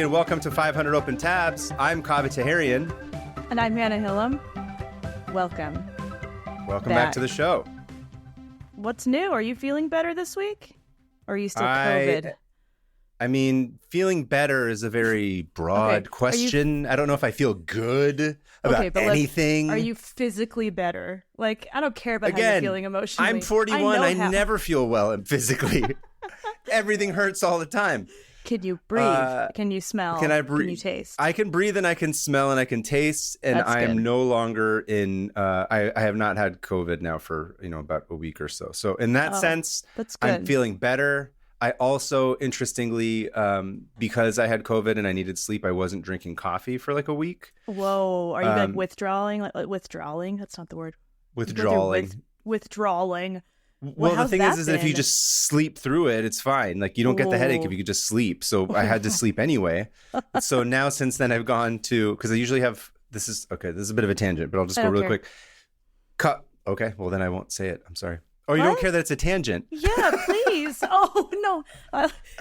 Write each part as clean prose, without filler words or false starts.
and welcome to 500 Open Tabs. I'm Kaveh Taherian. And I'm Hannah Hillam. Welcome. Welcome back to the show. What's new? Are you feeling better this week? Or are you still COVID? I mean, feeling better is a very broad question. I don't know if I feel good about anything. Are you physically better? Like, I don't care about how you're feeling emotionally. I'm 41. I never feel well physically. Everything hurts all the time. Can you breathe? Can you smell? Can I breathe? Can you taste? I can breathe and I can smell and I can taste. And I am no longer in, I have not had COVID now for, about a week or so. So in that sense, that's good. I'm feeling better. I also, interestingly, because I had COVID and I needed sleep, I wasn't drinking coffee for like a week. Whoa. Are you like withdrawing? Like withdrawing? That's not the word. Withdrawing. Withdrawing. Well, the thing is that if you just sleep through it, it's fine. Like, you don't get the headache if you could just sleep. So I had to sleep anyway. So now, since then, I've gone to, because I usually have, this is a bit of a tangent, but I'll just go really quick. Okay, well, then I won't say it. I'm sorry. Oh, you don't care that it's a tangent? Yeah, please. Oh, no.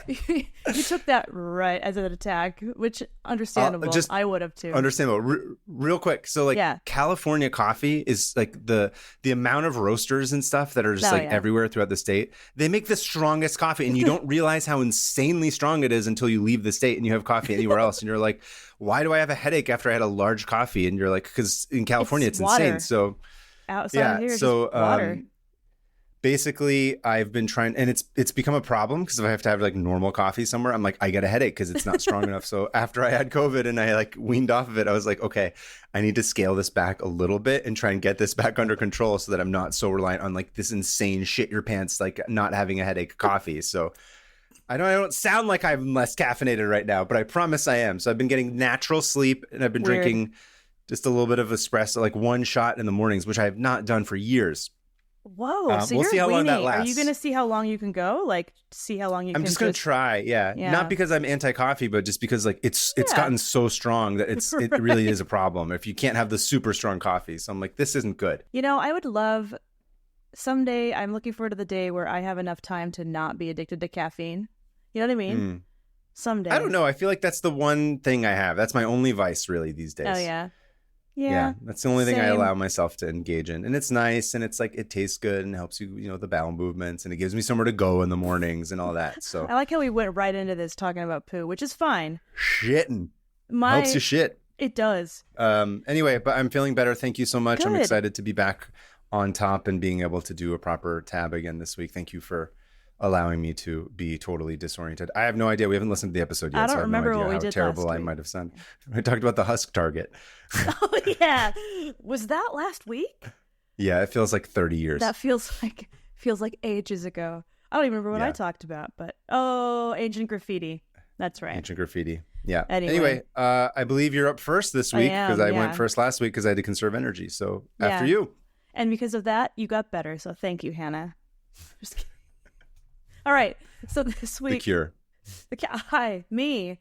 You took that right as an attack, which understandable. I would have too. Understandable. Real quick. So California coffee is like the amount of roasters and stuff that are just everywhere throughout the state. They make the strongest coffee and you don't realize how insanely strong it is until you leave the state and you have coffee anywhere else. And you're like, why do I have a headache after I had a large coffee? And you're like, because in California it's insane. So outside here, so water. Basically, I've been trying, and it's become a problem because if I have to have like normal coffee somewhere, I'm like, I get a headache because it's not strong enough. So after I had COVID and I like weaned off of it, I was like, okay, I need to scale this back a little bit and try and get this back under control so that I'm not so reliant on like this insane shit your pants, like not having a headache coffee. So I don't sound like I'm less caffeinated right now, but I promise I am. So I've been getting natural sleep and I've been drinking just a little bit of espresso, like one shot in the mornings, which I have not done for years. Whoa, so we'll you're see how long that lasts. Are you going to see how long you can go? Like, see how long you can I'm just going to try, yeah. Not because I'm anti-coffee, but just because like it's gotten so strong that it really is a problem if you can't have the super strong coffee. So I'm like, this isn't good. I would love, someday, I'm looking forward to the day where I have enough time to not be addicted to caffeine. You know what I mean? Someday. I don't know. I feel like that's the one thing I have. That's my only vice really these days. Oh, yeah. Yeah, that's the only thing I allow myself to engage in. And it's nice and it's like it tastes good and helps you, the bowel movements and it gives me somewhere to go in the mornings and all that. So I like how we went right into this talking about poo, which is fine. Shitting. Helps you shit. It does. Anyway, but I'm feeling better. Thank you so much. Good. I'm excited to be back on top and being able to do a proper tab again this week. Thank you for allowing me to be totally disoriented. I have no idea. We haven't listened to the episode yet. I don't remember what we did terrible last I week. might have sounded. I talked about the husk target. Oh, yeah. Was that last week? Yeah, it feels like 30 years. That feels like ages ago. I don't even remember what I talked about, but ancient graffiti. That's right. Ancient graffiti. Yeah. Anyway, I believe you're up first this week because I went first last week because I had to conserve energy. So after you. And because of that, you got better. So thank you, Hannah. Just kidding. All right. So this week. The cure. Hi, me.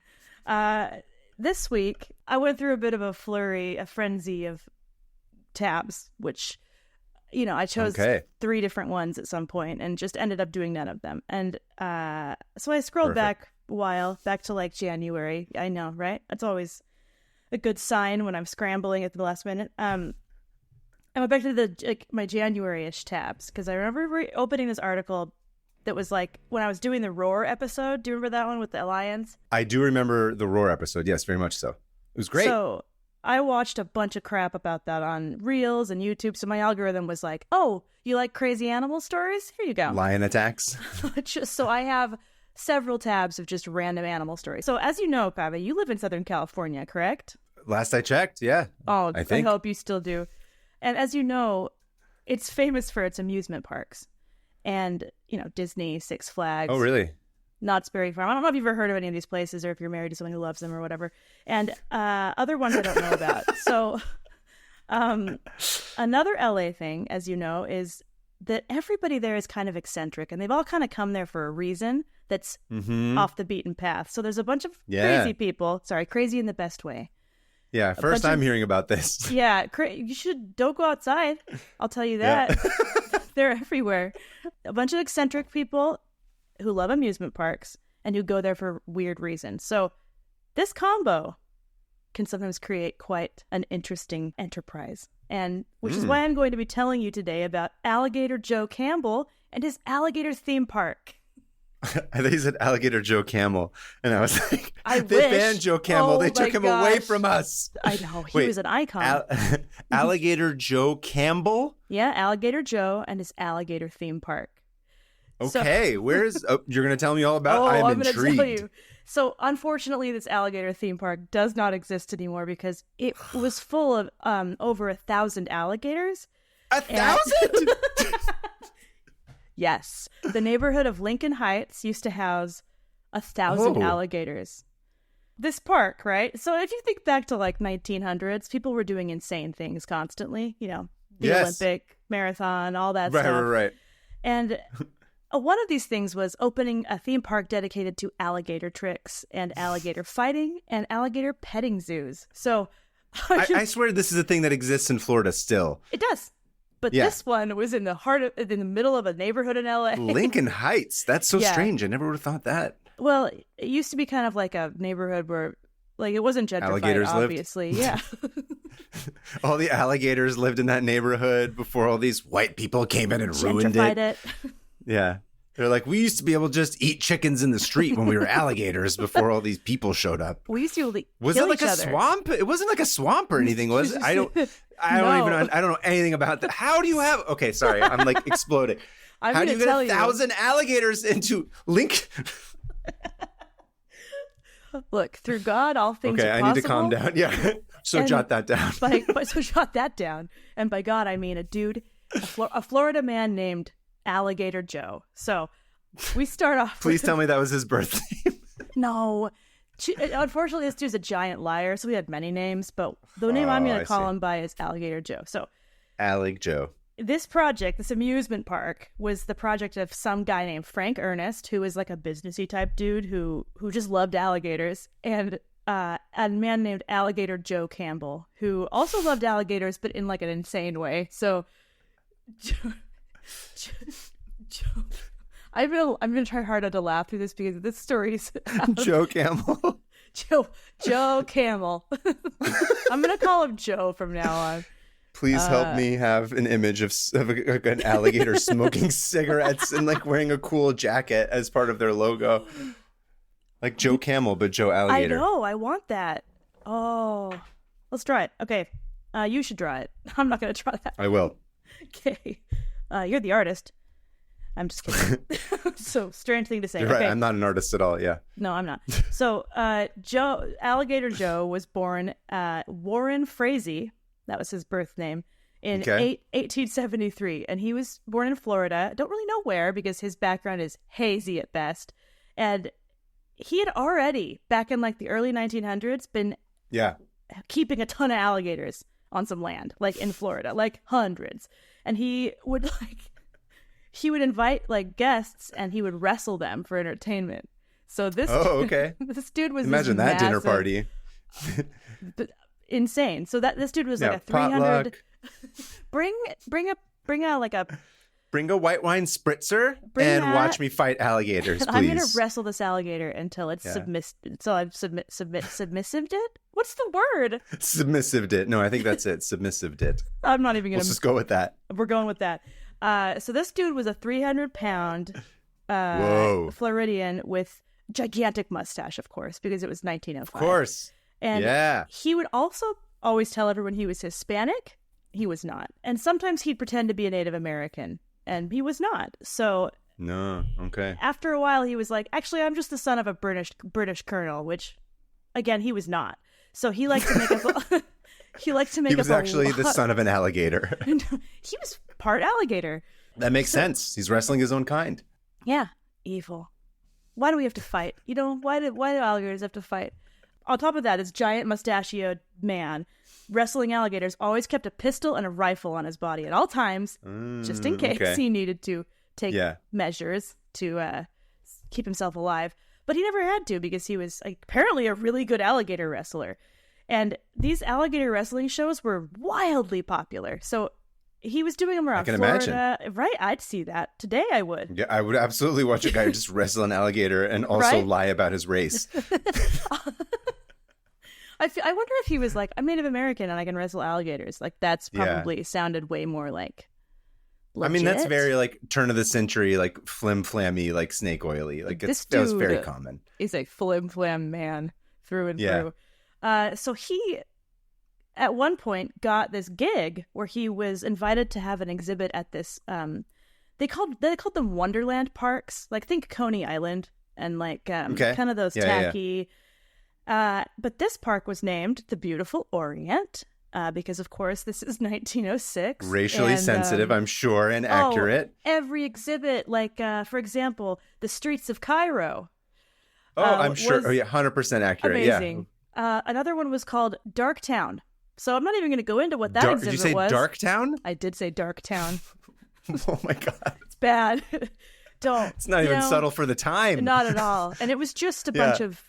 This week, I went through a bit of a frenzy of tabs, which, I chose 3 different ones at some point and just ended up doing none of them. And so I scrolled back a while, back to like January. I know, right? That's always a good sign when I'm scrambling at the last minute. I went back to my January-ish tabs because I remember opening this article that was like when I was doing the Roar episode. Do you remember that one with the Alliance? I do remember the Roar episode. Yes, very much so. It was great. So I watched a bunch of crap about that on Reels and YouTube. So my algorithm was like, oh, you like crazy animal stories? Here you go. Lion attacks. So I have several tabs of just random animal stories. So as you know, Kaveh, you live in Southern California, correct? Last I checked, yeah. Oh, I hope you still do. And as you know, it's famous for its amusement parks. And, Disney, Six Flags. Oh, really? Knott's Berry Farm. I don't know if you've ever heard of any of these places or if you're married to someone who loves them or whatever. And other ones I don't know about. So another LA thing, as you know, is that everybody there is kind of eccentric. And they've all kind of come there for a reason that's off the beaten path. So there's a bunch of crazy people. Sorry, crazy in the best way. Yeah, first time hearing about this. Yeah, don't go outside. I'll tell you that. Yeah. They're everywhere. A bunch of eccentric people who love amusement parks and who go there for weird reasons. So This combo can sometimes create quite an interesting enterprise, and which is why I'm going to be telling you today about Alligator Joe Campbell and his alligator theme park. I thought you said Alligator Joe Camel, and I was like, they banned Joe Camel. They took him away from us. I know. He was an icon. Alligator Joe Campbell? Yeah, Alligator Joe and his alligator theme park. Okay, you're going to tell me all about it? I'm intrigued. Going to tell you. So, unfortunately, this alligator theme park does not exist anymore because it was full of over 1,000 alligators. 1,000? Yes. The neighborhood of Lincoln Heights used to house 1,000 alligators. This park, right? So if you think back to like 1900s, people were doing insane things constantly. You know, the Olympic marathon, all that stuff. Right. And one of these things was opening a theme park dedicated to alligator tricks and alligator fighting and alligator petting zoos. So I swear this is a thing that exists in Florida still. It does. But this one was in the middle of a neighborhood in LA. Lincoln Heights. That's so strange. I never would have thought that. Well, it used to be kind of like a neighborhood where, like, it wasn't gentrified, alligators obviously. Yeah. All the alligators lived in that neighborhood before all these white people came in and ruined it. Yeah. They're like, we used to be able to just eat chickens in the street when we were alligators before all these people showed up. We used to Was it like a swamp? It wasn't like a swamp or anything, was it? I don't know anything about that. How do you have? Okay, sorry, I'm like exploding. How do you get 1,000 alligators into Link? Look, through God, all things are possible. Okay, I need to calm down. Yeah, jot that down. So jot that down. And by God, I mean a dude, a Florida man named Alligator Joe. So we start off. Please tell me that was his birth name. No. Unfortunately, this dude's a giant liar, so we had many names, but the name I'm going to call him by is Alligator Joe. So, Allig Joe. This project, this amusement park, was the project of some guy named Frank Ernest, who was like a businessy type dude who just loved alligators, and a man named Alligator Joe Campbell, who also loved alligators, but in like an insane way. So, Joe. I'm gonna try hard not to laugh through this because this story is Joe Camel. Joe Camel. I'm gonna call him Joe from now on. Please help me have an image of an alligator smoking cigarettes and like wearing a cool jacket as part of their logo, like Joe Camel but Joe Alligator. I know. I want that. Oh, let's try it. Okay, you should draw it. I'm not gonna try that. I will. Okay, you're the artist. I'm just kidding. So strange thing to say. You're right. I'm not an artist at all. Yeah. No, I'm not. So Alligator Joe was born Warren Frazee. That was his birth name in 1873. And he was born in Florida. Don't really know where because his background is hazy at best. And he had already, back in like the early 1900s, been keeping a ton of alligators on some land, like in Florida, like hundreds. And he would invite like guests and he would wrestle them for entertainment. So this this dude was imagine that dinner party. Insane. So this dude was like a 300 bring a white wine spritzer and watch me fight alligators, please. I'm gonna wrestle this alligator until it's submissive it. What's the word? Submissive it. No, I think that's it. Submissive it. I'm not even gonna. Let's just go with that. We're going with that. So this dude was a 300-pound Floridian with gigantic mustache, of course, because it was 1905. Of course. And he would also always tell everyone he was Hispanic. He was not. And sometimes he'd pretend to be a Native American, and he was not. So no, okay. After a while, he was like, actually, I'm just the son of a British colonel, which, again, he was not. So he liked to make a... He was actually the son of an alligator. He was part alligator. That makes sense. He's wrestling his own kind. Yeah. Evil. Why do we have to fight? You know, why do alligators have to fight? On top of that, this giant mustachioed man wrestling alligators always kept a pistol and a rifle on his body at all times, just in case he needed to take measures to keep himself alive. But he never had to because he was apparently a really good alligator wrestler. And these alligator wrestling shows were wildly popular. So he was doing them around Florida. Imagine. Right? I'd see that. Today I would. Yeah, I would absolutely watch a guy just wrestle an alligator and also lie about his race. I wonder if he was like, I'm Native American and I can wrestle alligators. Like, that's probably sounded way more like legit. I mean, that's very like turn of the century, like flim-flammy, like snake oily. Like that was very common. He's a flim-flam man through and through. So he, at one point, got this gig where he was invited to have an exhibit at this. They called them Wonderland parks. Like, think Coney Island and like kind of those tacky. But this park was named the Beautiful Orient. Because, of course, this is 1906. Racially sensitive, I'm sure, and accurate. Every exhibit, like, for example, the streets of Cairo. I'm sure. 100% accurate. Amazing. Yeah. Another one was called Dark Town. So I'm not even going to go into what that exhibit was. Did you say Dark Town? I did say Dark Town. Oh, my God. It's bad. Don't. It's not even subtle for the time. Not at all. And it was just a bunch of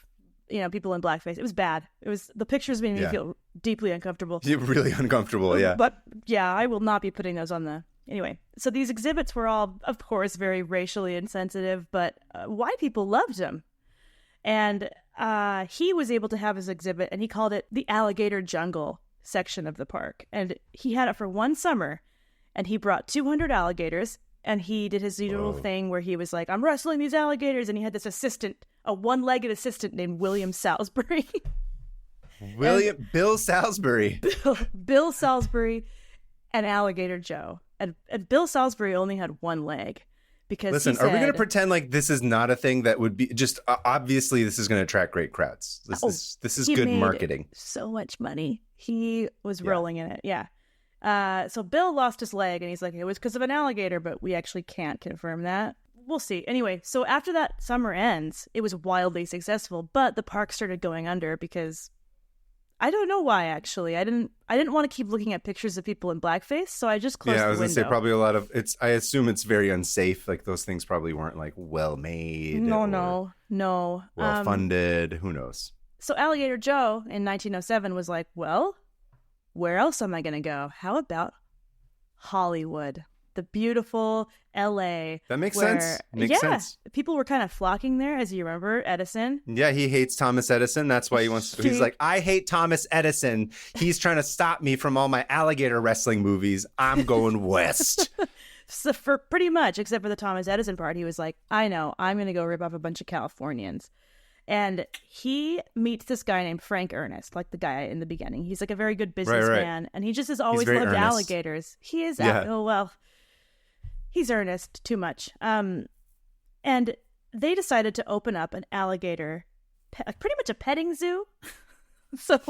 people in blackface. It was bad. It was, the pictures made me feel deeply uncomfortable. Really uncomfortable, yeah. But I will not be putting those on the... Anyway, so these exhibits were all, of course, very racially insensitive, but white people loved him. And he was able to have his exhibit, and he called it the Alligator Jungle section of the park. And he had it for one summer, and he brought 200 alligators, and he did his usual thing where he was like, I'm wrestling these alligators, and he had this assistant, a one-legged assistant named William Salisbury. Bill Salisbury. Bill Salisbury and Alligator Joe. And Bill Salisbury only had one leg. Because listen, are we going to pretend like this is not a thing that would be just obviously this is going to attract great crowds? This is good marketing. So much money. He was rolling in it. Yeah. So Bill lost his leg and he's like, it was because of an alligator, but we actually can't confirm that. We'll see. Anyway, so after that summer ends, it was wildly successful, but the park started going under because I don't know why, actually. I didn't want to keep looking at pictures of people in blackface, so I just closed the window. Yeah, I was going to say probably a lot of I assume it's very unsafe. Like those things probably weren't like well made. No. Well funded. Who knows? So Alligator Joe in 1907 was like, well, where else am I going to go? How about Hollywood? The beautiful LA. That makes sense. Makes sense. People were kind of flocking there, as you remember, Edison. Yeah, he hates Thomas Edison. That's why he wants to. He's like, I hate Thomas Edison. He's trying to stop me from all my alligator wrestling movies. I'm going west. So for pretty much, except for the Thomas Edison part, he was like, I know, I'm going to go rip off a bunch of Californians. And he meets this guy named Frank Ernest, like the guy in the beginning. He's like a very good businessman. Right. And he just has always loved alligators. He is, he's earnest too much. And they decided to open up an alligator, pretty much a petting zoo. So,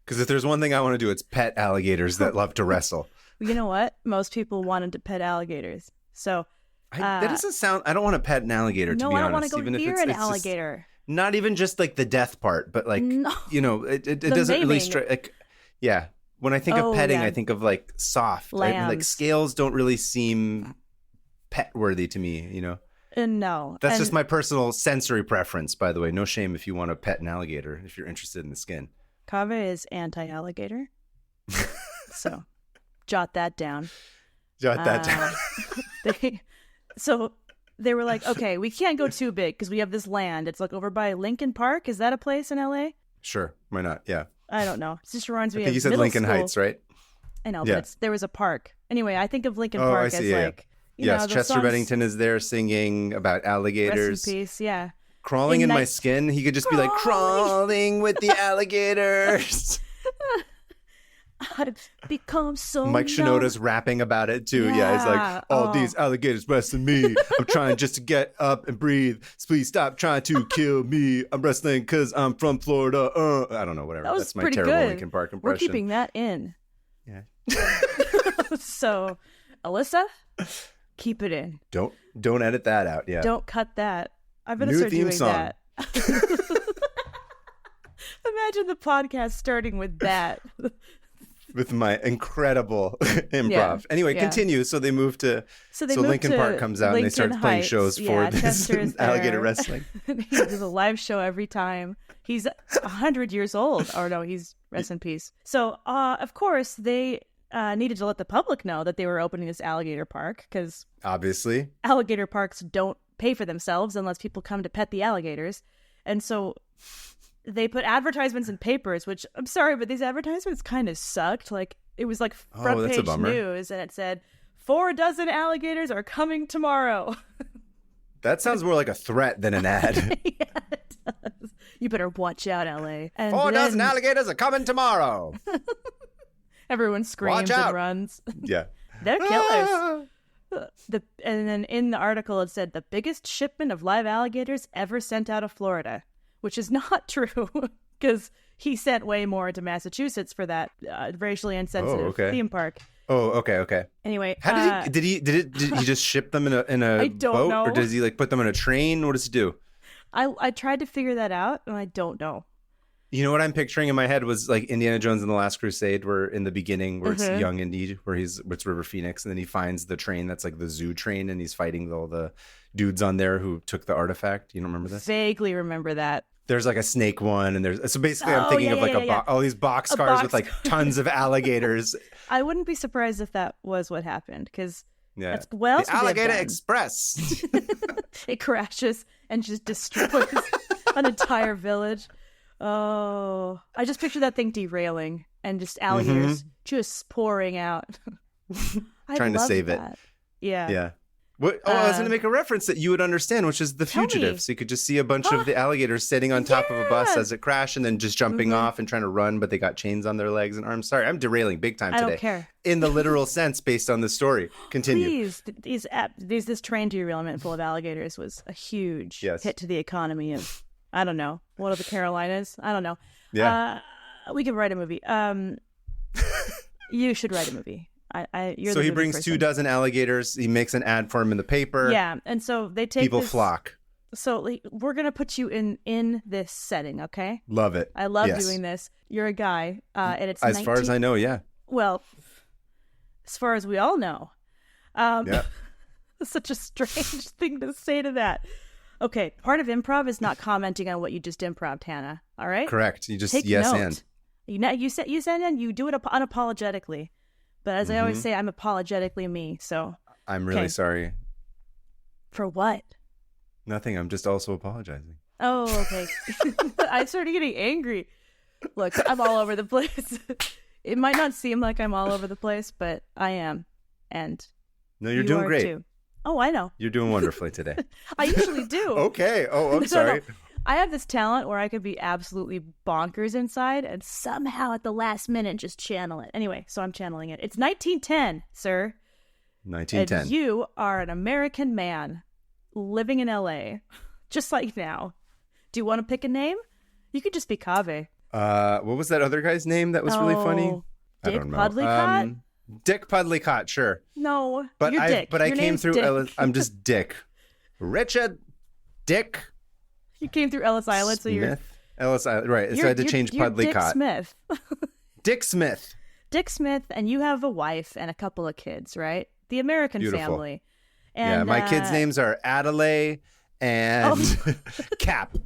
because if there's one thing I want to do, it's pet alligators that love to wrestle. You know what? Most people wanted to pet alligators. So that doesn't sound. I don't want to pet an alligator. No, to be I don't honest. want to go near an alligator. Not even just like the death part, but like it doesn't really strike. Like, yeah. When I think of petting, I think of like soft. Like scales don't really seem pet worthy to me, No. That's just my personal sensory preference, by the way. No shame if you want to pet an alligator, if you're interested in the skin. Kaveh is anti-alligator. So jot that down. So they were like, okay, we can't go too big because we have this land. It's like over by Lincoln Park. Is that a place in LA? Sure. Why not? Yeah. I don't know. It just reminds me of I think you said Lincoln Heights, right? I know, but there was a park. Anyway, I think of Lincoln Park as like... Yes, Chester Bennington is there singing about alligators. Rest in peace, yeah. Crawling in my skin. He could just be like, crawling with the alligators. I've become so Mike Shinoda's rapping about it too. Yeah, he's like, these alligators wrestling me. I'm trying just to get up and breathe. Please stop trying to kill me. I'm wrestling because I'm from Florida. I don't know, whatever. That's my terrible Linkin Park impression. We're keeping that in. Yeah. So, Alyssa, keep it in. Don't edit that out. Yeah. Don't cut that. I'm gonna start doing that. Imagine the podcast starting with that. With my incredible improv. Yeah, anyway, continue. So they moved to... So Lincoln Park comes out and they start playing shows for this alligator wrestling. He does a live show every time. He's 100 years old. Or no, he's rest in peace. So, of course, they needed to let the public know that they were opening this alligator park because... Obviously. Alligator parks don't pay for themselves unless people come to pet the alligators. And so... they put advertisements in papers, which I'm sorry, but these advertisements kind of sucked. Like, it was like front page news, and it said 4 dozen alligators are coming tomorrow. That sounds more like a threat than an ad. Yeah, it does. You better watch out, LA. And 4 dozen alligators are coming tomorrow. Everyone screams and runs. Yeah. They're killers. And then in the article it said the biggest shipment of live alligators ever sent out of Florida, which is not true because he sent way more to Massachusetts for that racially insensitive theme park. Oh, okay. Anyway, how did he just ship them in a boat, know. or does he like put them in a train? What does he do? I tried to figure that out, and I don't know. You know what I'm picturing in my head was like Indiana Jones and the Last Crusade, where in the beginning, where it's young Indy, where it's River Phoenix, and then he finds the train that's like the zoo train, and he's fighting all the dudes on there who took the artifact. You don't remember this? Vaguely remember that. There's like a snake one, and so basically I'm thinking of like all these boxcars with like tons of alligators. I wouldn't be surprised if that was what happened, because the Alligator Express. It crashes and just destroys an entire village. Oh, I just picture that thing derailing and just alligators just pouring out. Trying to save it. Yeah. What? I was going to make a reference that you would understand, which is The Fugitive. So you could just see a bunch of the alligators sitting on top of a bus as it crashed and then just jumping off and trying to run, but they got chains on their legs and arms. Sorry, I'm derailing big time today. I don't care. In the literal sense based on the story. Continue. Please, this train derailment full of alligators was a huge hit to the economy of, I don't know, what are the Carolinas? I don't know. Yeah. We could write a movie. You should write a movie. So he brings 2 dozen alligators. He makes an ad for him in the paper. Yeah, and so they take people flock. So we're gonna put you in this setting, okay? Love it. I love doing this. You're a guy, and it's as far as I know, yeah. Well, as far as we all know, yeah. Such a strange thing to say to that. Okay, part of improv is not commenting on what you just improv'd, Hannah. All right? Correct. You just take yes note. And. You send in. You do it unapologetically. But as I always say, I'm apologetically me, so... I'm really sorry. For what? Nothing, I'm just also apologizing. Oh, okay. I started getting angry. Look, I'm all over the place. It might not seem like I'm all over the place, but I am. And no, you're doing great. Too. Oh, I know. You're doing wonderfully today. I usually do. Okay. Oh, I'm sorry. No. I have this talent where I could be absolutely bonkers inside and somehow at the last minute just channel it. Anyway, so I'm channeling it. It's 1910, sir. 1910. And you are an American man living in LA, just like now. Do you want to pick a name? You could just be Kaveh. What was that other guy's name that was really funny? Dick I don't know. Pudlicott? Dick Pudlicott, sure. No, but you're Dick. But Your I came through Dick. I'm just Dick. Richard Dick. You came through Ellis Island, Smith? so you're Ellis Island, right? So I had to change Pudlicott. Dick Smith. Dick Smith. Dick Smith, and you have a wife and a couple of kids, right? The American family. And, yeah, my kids' names are Adelaide and Cap.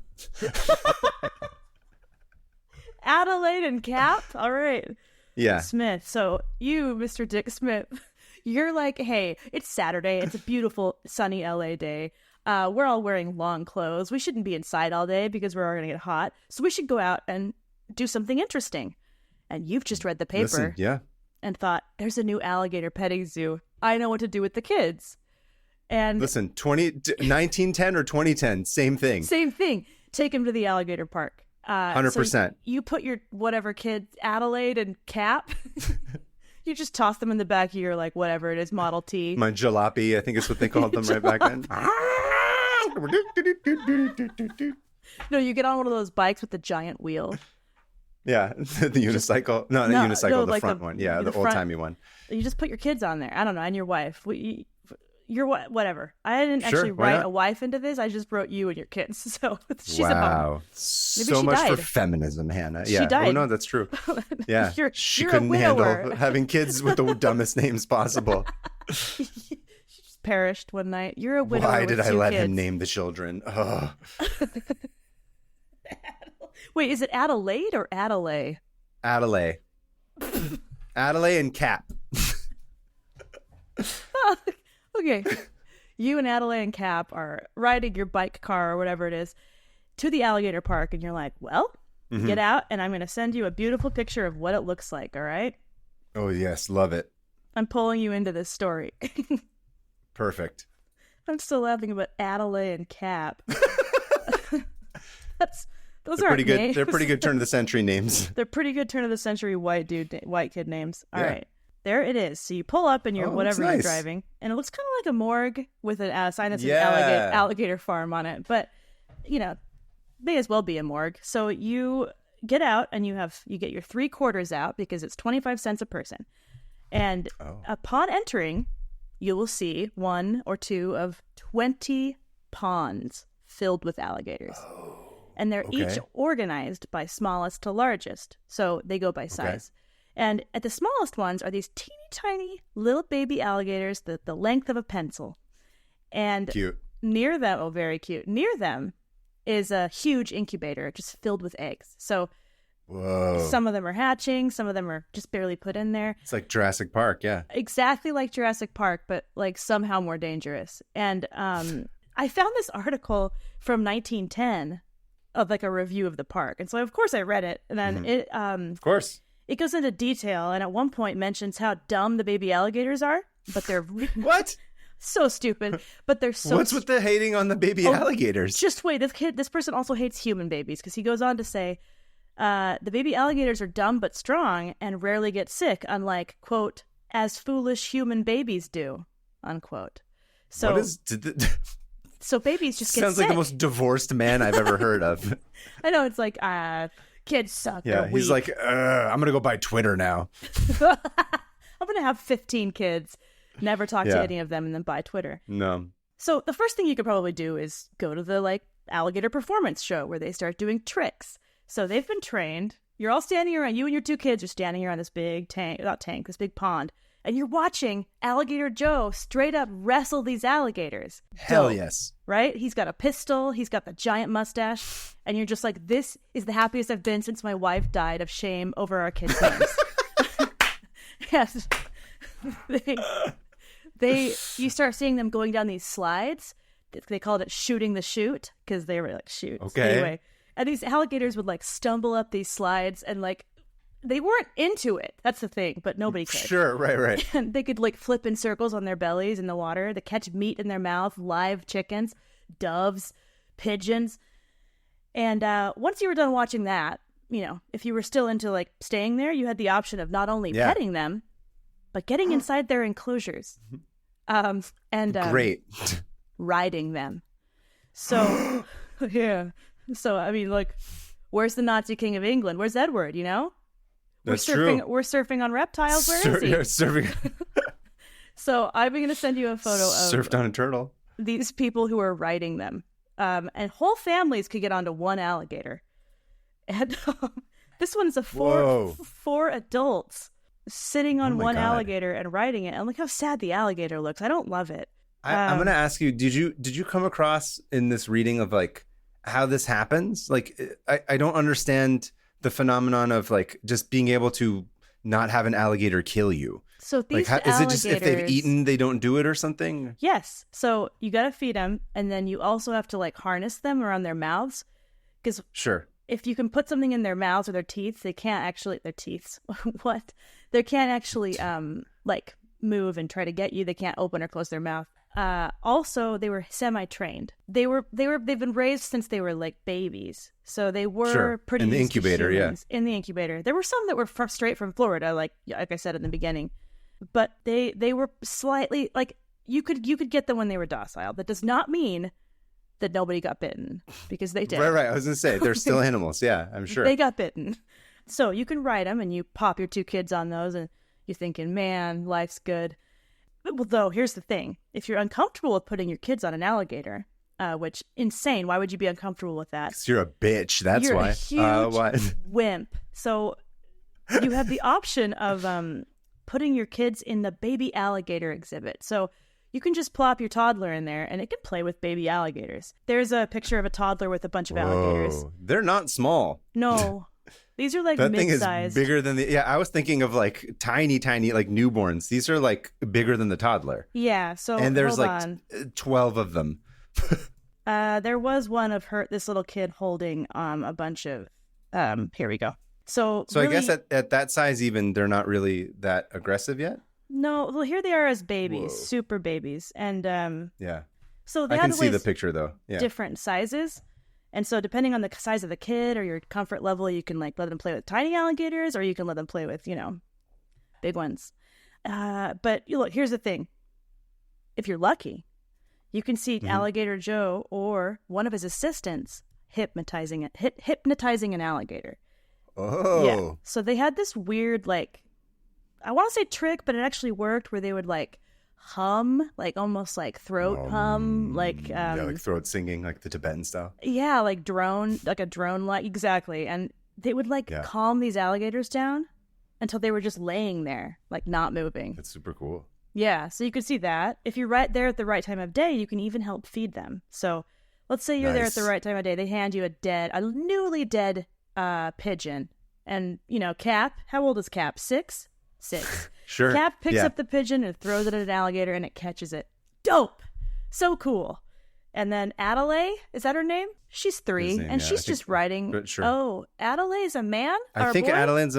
Adelaide and Cap? All right. Yeah. Smith. So you, Mr. Dick Smith, you're like, hey, it's Saturday. It's a beautiful, sunny LA day. We're all wearing long clothes. We shouldn't be inside all day because we're all going to get hot. So we should go out and do something interesting. And you've just read the paper and thought, there's a new alligator petting zoo. I know what to do with the kids. And listen, 1910 or 2010, same thing. Same thing. Take them to the alligator park. 100%. So you put your whatever kids, Adelaide and Cap, you just toss them in the back of your, like, whatever it is, Model T. My jalopy, I think is what they called them right back then. No, you get on one of those bikes with the giant wheel. Yeah, the unicycle. No, the unicycle, the like front one. Yeah, the old-timey one. You just put your kids on there. I don't know, and your wife. You're whatever. I didn't actually write a wife into this. I just wrote you and your kids. So she's a mom. So much for feminism, Hannah. Yeah. She died. Oh, no, that's true. Yeah. She couldn't handle having kids with the dumbest names possible. She just perished one night. You're a widower. Why did I let kids. him name the children? Oh. Wait, is it Adelaide or Adelaide? Adelaide. Adelaide and Cap. Okay. You and Adelaide and Cap are riding your bike car or whatever it is to the alligator park, and you're like, well, Get out, and I'm going to send you a beautiful picture of what it looks like, all right? Oh, yes. Love it. I'm pulling you into this story. Perfect. I'm still laughing about Adelaide and Cap. Those They're are pretty good. names. They're pretty good turn of the century names. They're pretty good turn of the century white kid names. All right. There it is. So you pull up in your whatever you're driving, and it looks kind of like a morgue with a sign that says alligator farm on it. But, may as well be a morgue. So you get out and you get your 3 quarters out because it's 25 cents a person. And upon entering, you will see 1 or 2 of 20 ponds filled with alligators. And they're each organized by smallest to largest. So they go by size. And at the smallest ones are these teeny tiny little baby alligators, the length of a pencil. And cute. Near them, very cute. Near them is a huge incubator just filled with eggs. So some of them are hatching, some of them are just barely put in there. It's like Jurassic Park, yeah. Exactly like Jurassic Park, but like somehow more dangerous. And I found this article from 1910 of like a review of the park. And so of course I read it. And then of course. It goes into detail and at one point mentions how dumb the baby alligators are, but they're what? So stupid, but they're so. What's with the hating on the baby alligators? Just wait, this person also hates human babies because he goes on to say, the baby alligators are dumb but strong and rarely get sick, unlike quote as foolish human babies do, unquote. So what is? So babies just get sounds sick. like the most divorced man I've ever heard of. I know, it's like kids suck. Yeah, he's like, I'm gonna go buy Twitter now. I'm gonna have 15 kids. Never talk to any of them and then buy Twitter. No. So the first thing you could probably do is go to the alligator performance show where they start doing tricks. So they've been trained. You're all standing around. You and your 2 kids are standing around this big this big pond. And you're watching Alligator Joe straight up wrestle these alligators. Hell yes. Right? He's got a pistol. He's got the giant mustache. And you're just like, this is the happiest I've been since my wife died of shame over our kids' names. Yes. You start seeing them going down these slides. They called it shooting the chute because they were like shoots. Okay. Anyway, and these alligators would stumble up these slides and they weren't into it. That's the thing, but nobody could. Sure, right. And they could flip in circles on their bellies in the water. They catch meat in their mouth, live chickens, doves, pigeons. And once you were done watching that, if you were still into staying there, you had the option of not only petting them, but getting inside their enclosures. Great. Riding them. So, yeah. So, I mean, where's the Nazi King of England? Where's Edward, That's true. We're surfing on reptiles. Where is he? Yeah, surfing. So, I'm going to send you a photo of... Surfed on a turtle. These people who are riding them. And whole families could get onto one alligator. And this one's four adults sitting on one alligator and riding it. And look how sad the alligator looks. I don't love it. I'm going to ask you, did you come across in this reading of how this happens? I don't understand the phenomenon of just being able to not have an alligator kill you. So these is it just if they've eaten, they don't do it or something? Yes. So you got to feed them. And then you also have to harness them around their mouths. Because if you can put something in their mouths or their teeth, they can't actually, their teeth, what? They can't actually move and try to get you. They can't open or close their mouth. Also, they were semi-trained. They've been raised since they were babies. So they were pretty in the incubator, in the incubator. There were some that were straight from Florida, like I said in the beginning. But they were slightly you could get them when they were docile. That does not mean that nobody got bitten, because they did. Right. I was gonna say they're still animals. Yeah, I'm sure they got bitten. So you can ride them, and you pop your 2 kids on those, and you're thinking, man, life's good. Well, though, here's the thing: if you're uncomfortable with putting your kids on an alligator, which insane, why would you be uncomfortable with that? 'Cause you're a bitch. That's you're why. A huge wimp. So you have the option of putting your kids in the baby alligator exhibit. So you can just plop your toddler in there and it can play with baby alligators. There's a picture of a toddler with a bunch of alligators. They're not small. No. These are that mid-sized. Thing is bigger than I was thinking of tiny newborns. These are bigger than the toddler. Yeah. So and there's hold on. 12 of them. There was one of this little kid holding a bunch of Here we go. So really, I guess at that size, even they're not really that aggressive yet. No, well, here they are as babies, Whoa. super babies, and yeah. So they I had can see the picture though. Yeah. Different sizes, and so depending on the size of the kid or your comfort level, you can like let them play with tiny alligators, or you can let them play with big ones. But look, here's the thing: if you're lucky, you can see Alligator Joe or one of his assistants hypnotizing an alligator. Oh. Yeah. So they had this weird, like, I want to say trick, but it actually worked, where they would like hum, like almost like throat hum, like like throat singing, like the Tibetan style. Yeah, like a drone, like exactly. And they would like calm these alligators down until they were just laying there, like not moving. That's super cool. Yeah, so you could see that. If you're right there at the right time of day, you can even help feed them. So let's say you're there at the right time of day. They hand you a newly dead pigeon. And, Cap, how old is Cap? 6? Sure. Cap picks up the pigeon and throws it at an alligator, and it catches it. Dope! So cool. And then Adelaide, is that her name? She's 3, and she's just riding. Sure. Oh, Adelaide's a man? I think Adelaide's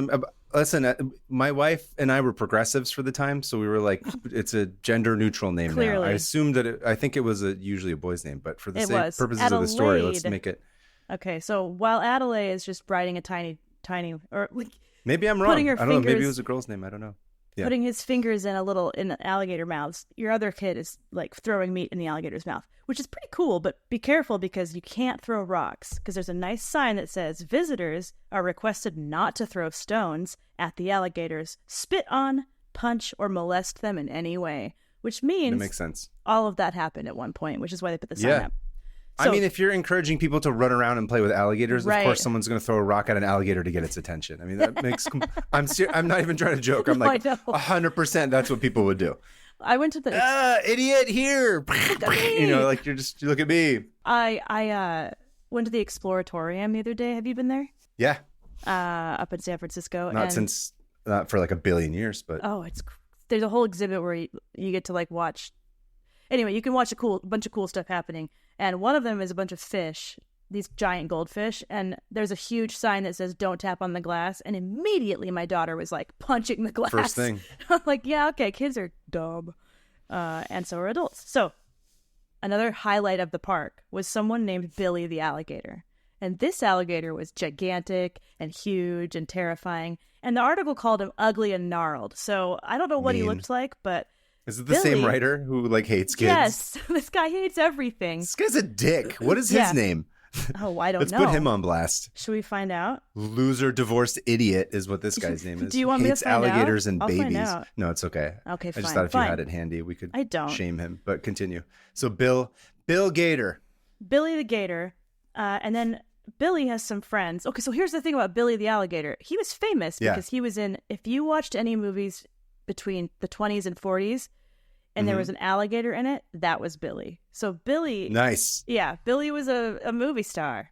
listen, my wife and I were progressives for the time, so we were like, it's a gender neutral name. Clearly. Now. I assumed that I think it was usually a boy's name, but for the purposes Adelaide. of the story, let's make it. Okay, so while Adelaide is just riding a tiny, or like, maybe I'm wrong. I don't know. Maybe it was a girl's name. I don't know. Yeah. Putting his fingers in the alligator mouths. Your other kid is like throwing meat in the alligator's mouth, which is pretty cool, but be careful because you can't throw rocks, because there's a nice sign that says visitors are requested not to throw stones at the alligators, spit on, punch, or molest them in any way, which means that makes sense. All of that happened at one point, which is why they put the sign up. So, I mean, if you're encouraging people to run around and play with alligators, of course someone's going to throw a rock at an alligator to get its attention. I mean, that makes... I'm not even trying to joke. I'm like, 100% that's what people would do. I went to the... idiot, here! Like, you look at me. I went to the Exploratorium the other day. Have you been there? Yeah. Up in San Francisco. Not for like a billion years, but... Oh, there's a whole exhibit where you get to like watch... Anyway, you can watch a bunch of cool stuff happening. And one of them is a bunch of fish, these giant goldfish. And there's a huge sign that says, don't tap on the glass. And immediately my daughter was like punching the glass. First thing. I'm like, yeah, okay, kids are dumb. And so are adults. So another highlight of the park was someone named Billy the alligator. And this alligator was gigantic and huge and terrifying. And the article called him ugly and gnarled. So I don't know what he looked like, but... Is it the same writer who like hates kids? Yes, this guy hates everything. This guy's a dick. What is his name? Oh, I don't know. Let's put him on blast. Should we find out? Loser, divorced idiot is what this guy's name is. Do you want me to find alligators out? and I'll babies. Find out. No, it's okay. Okay, fine. I just thought if you had it handy, we could shame him. But continue. So Bill Gator. Billy the Gator. And then Billy has some friends. Okay, so here's the thing about Billy the alligator. He was famous because he was in, if you watched any movies between the 20s and 40s, and there was an alligator in it, that was Billy. So Billy... Nice. Yeah, Billy was a movie star.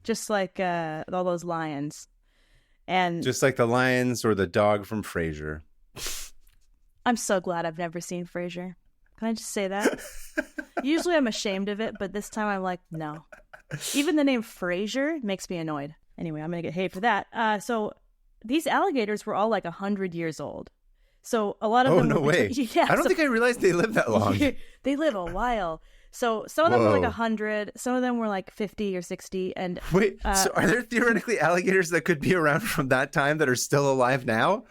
Just like all those lions. And just like the lions or the dog from Frasier. I'm so glad I've never seen Frasier. Can I just say that? Usually I'm ashamed of it, but this time I'm like, no. Even the name Frasier makes me annoyed. Anyway, I'm going to get hate for that. So these alligators were all like 100 years old. So a lot of them... Oh, no way. Yeah, I don't think I realized they lived that long. They live a while. So some of them were like 100. Some of them were like 50 or 60. And wait, so are there theoretically alligators that could be around from that time that are still alive now?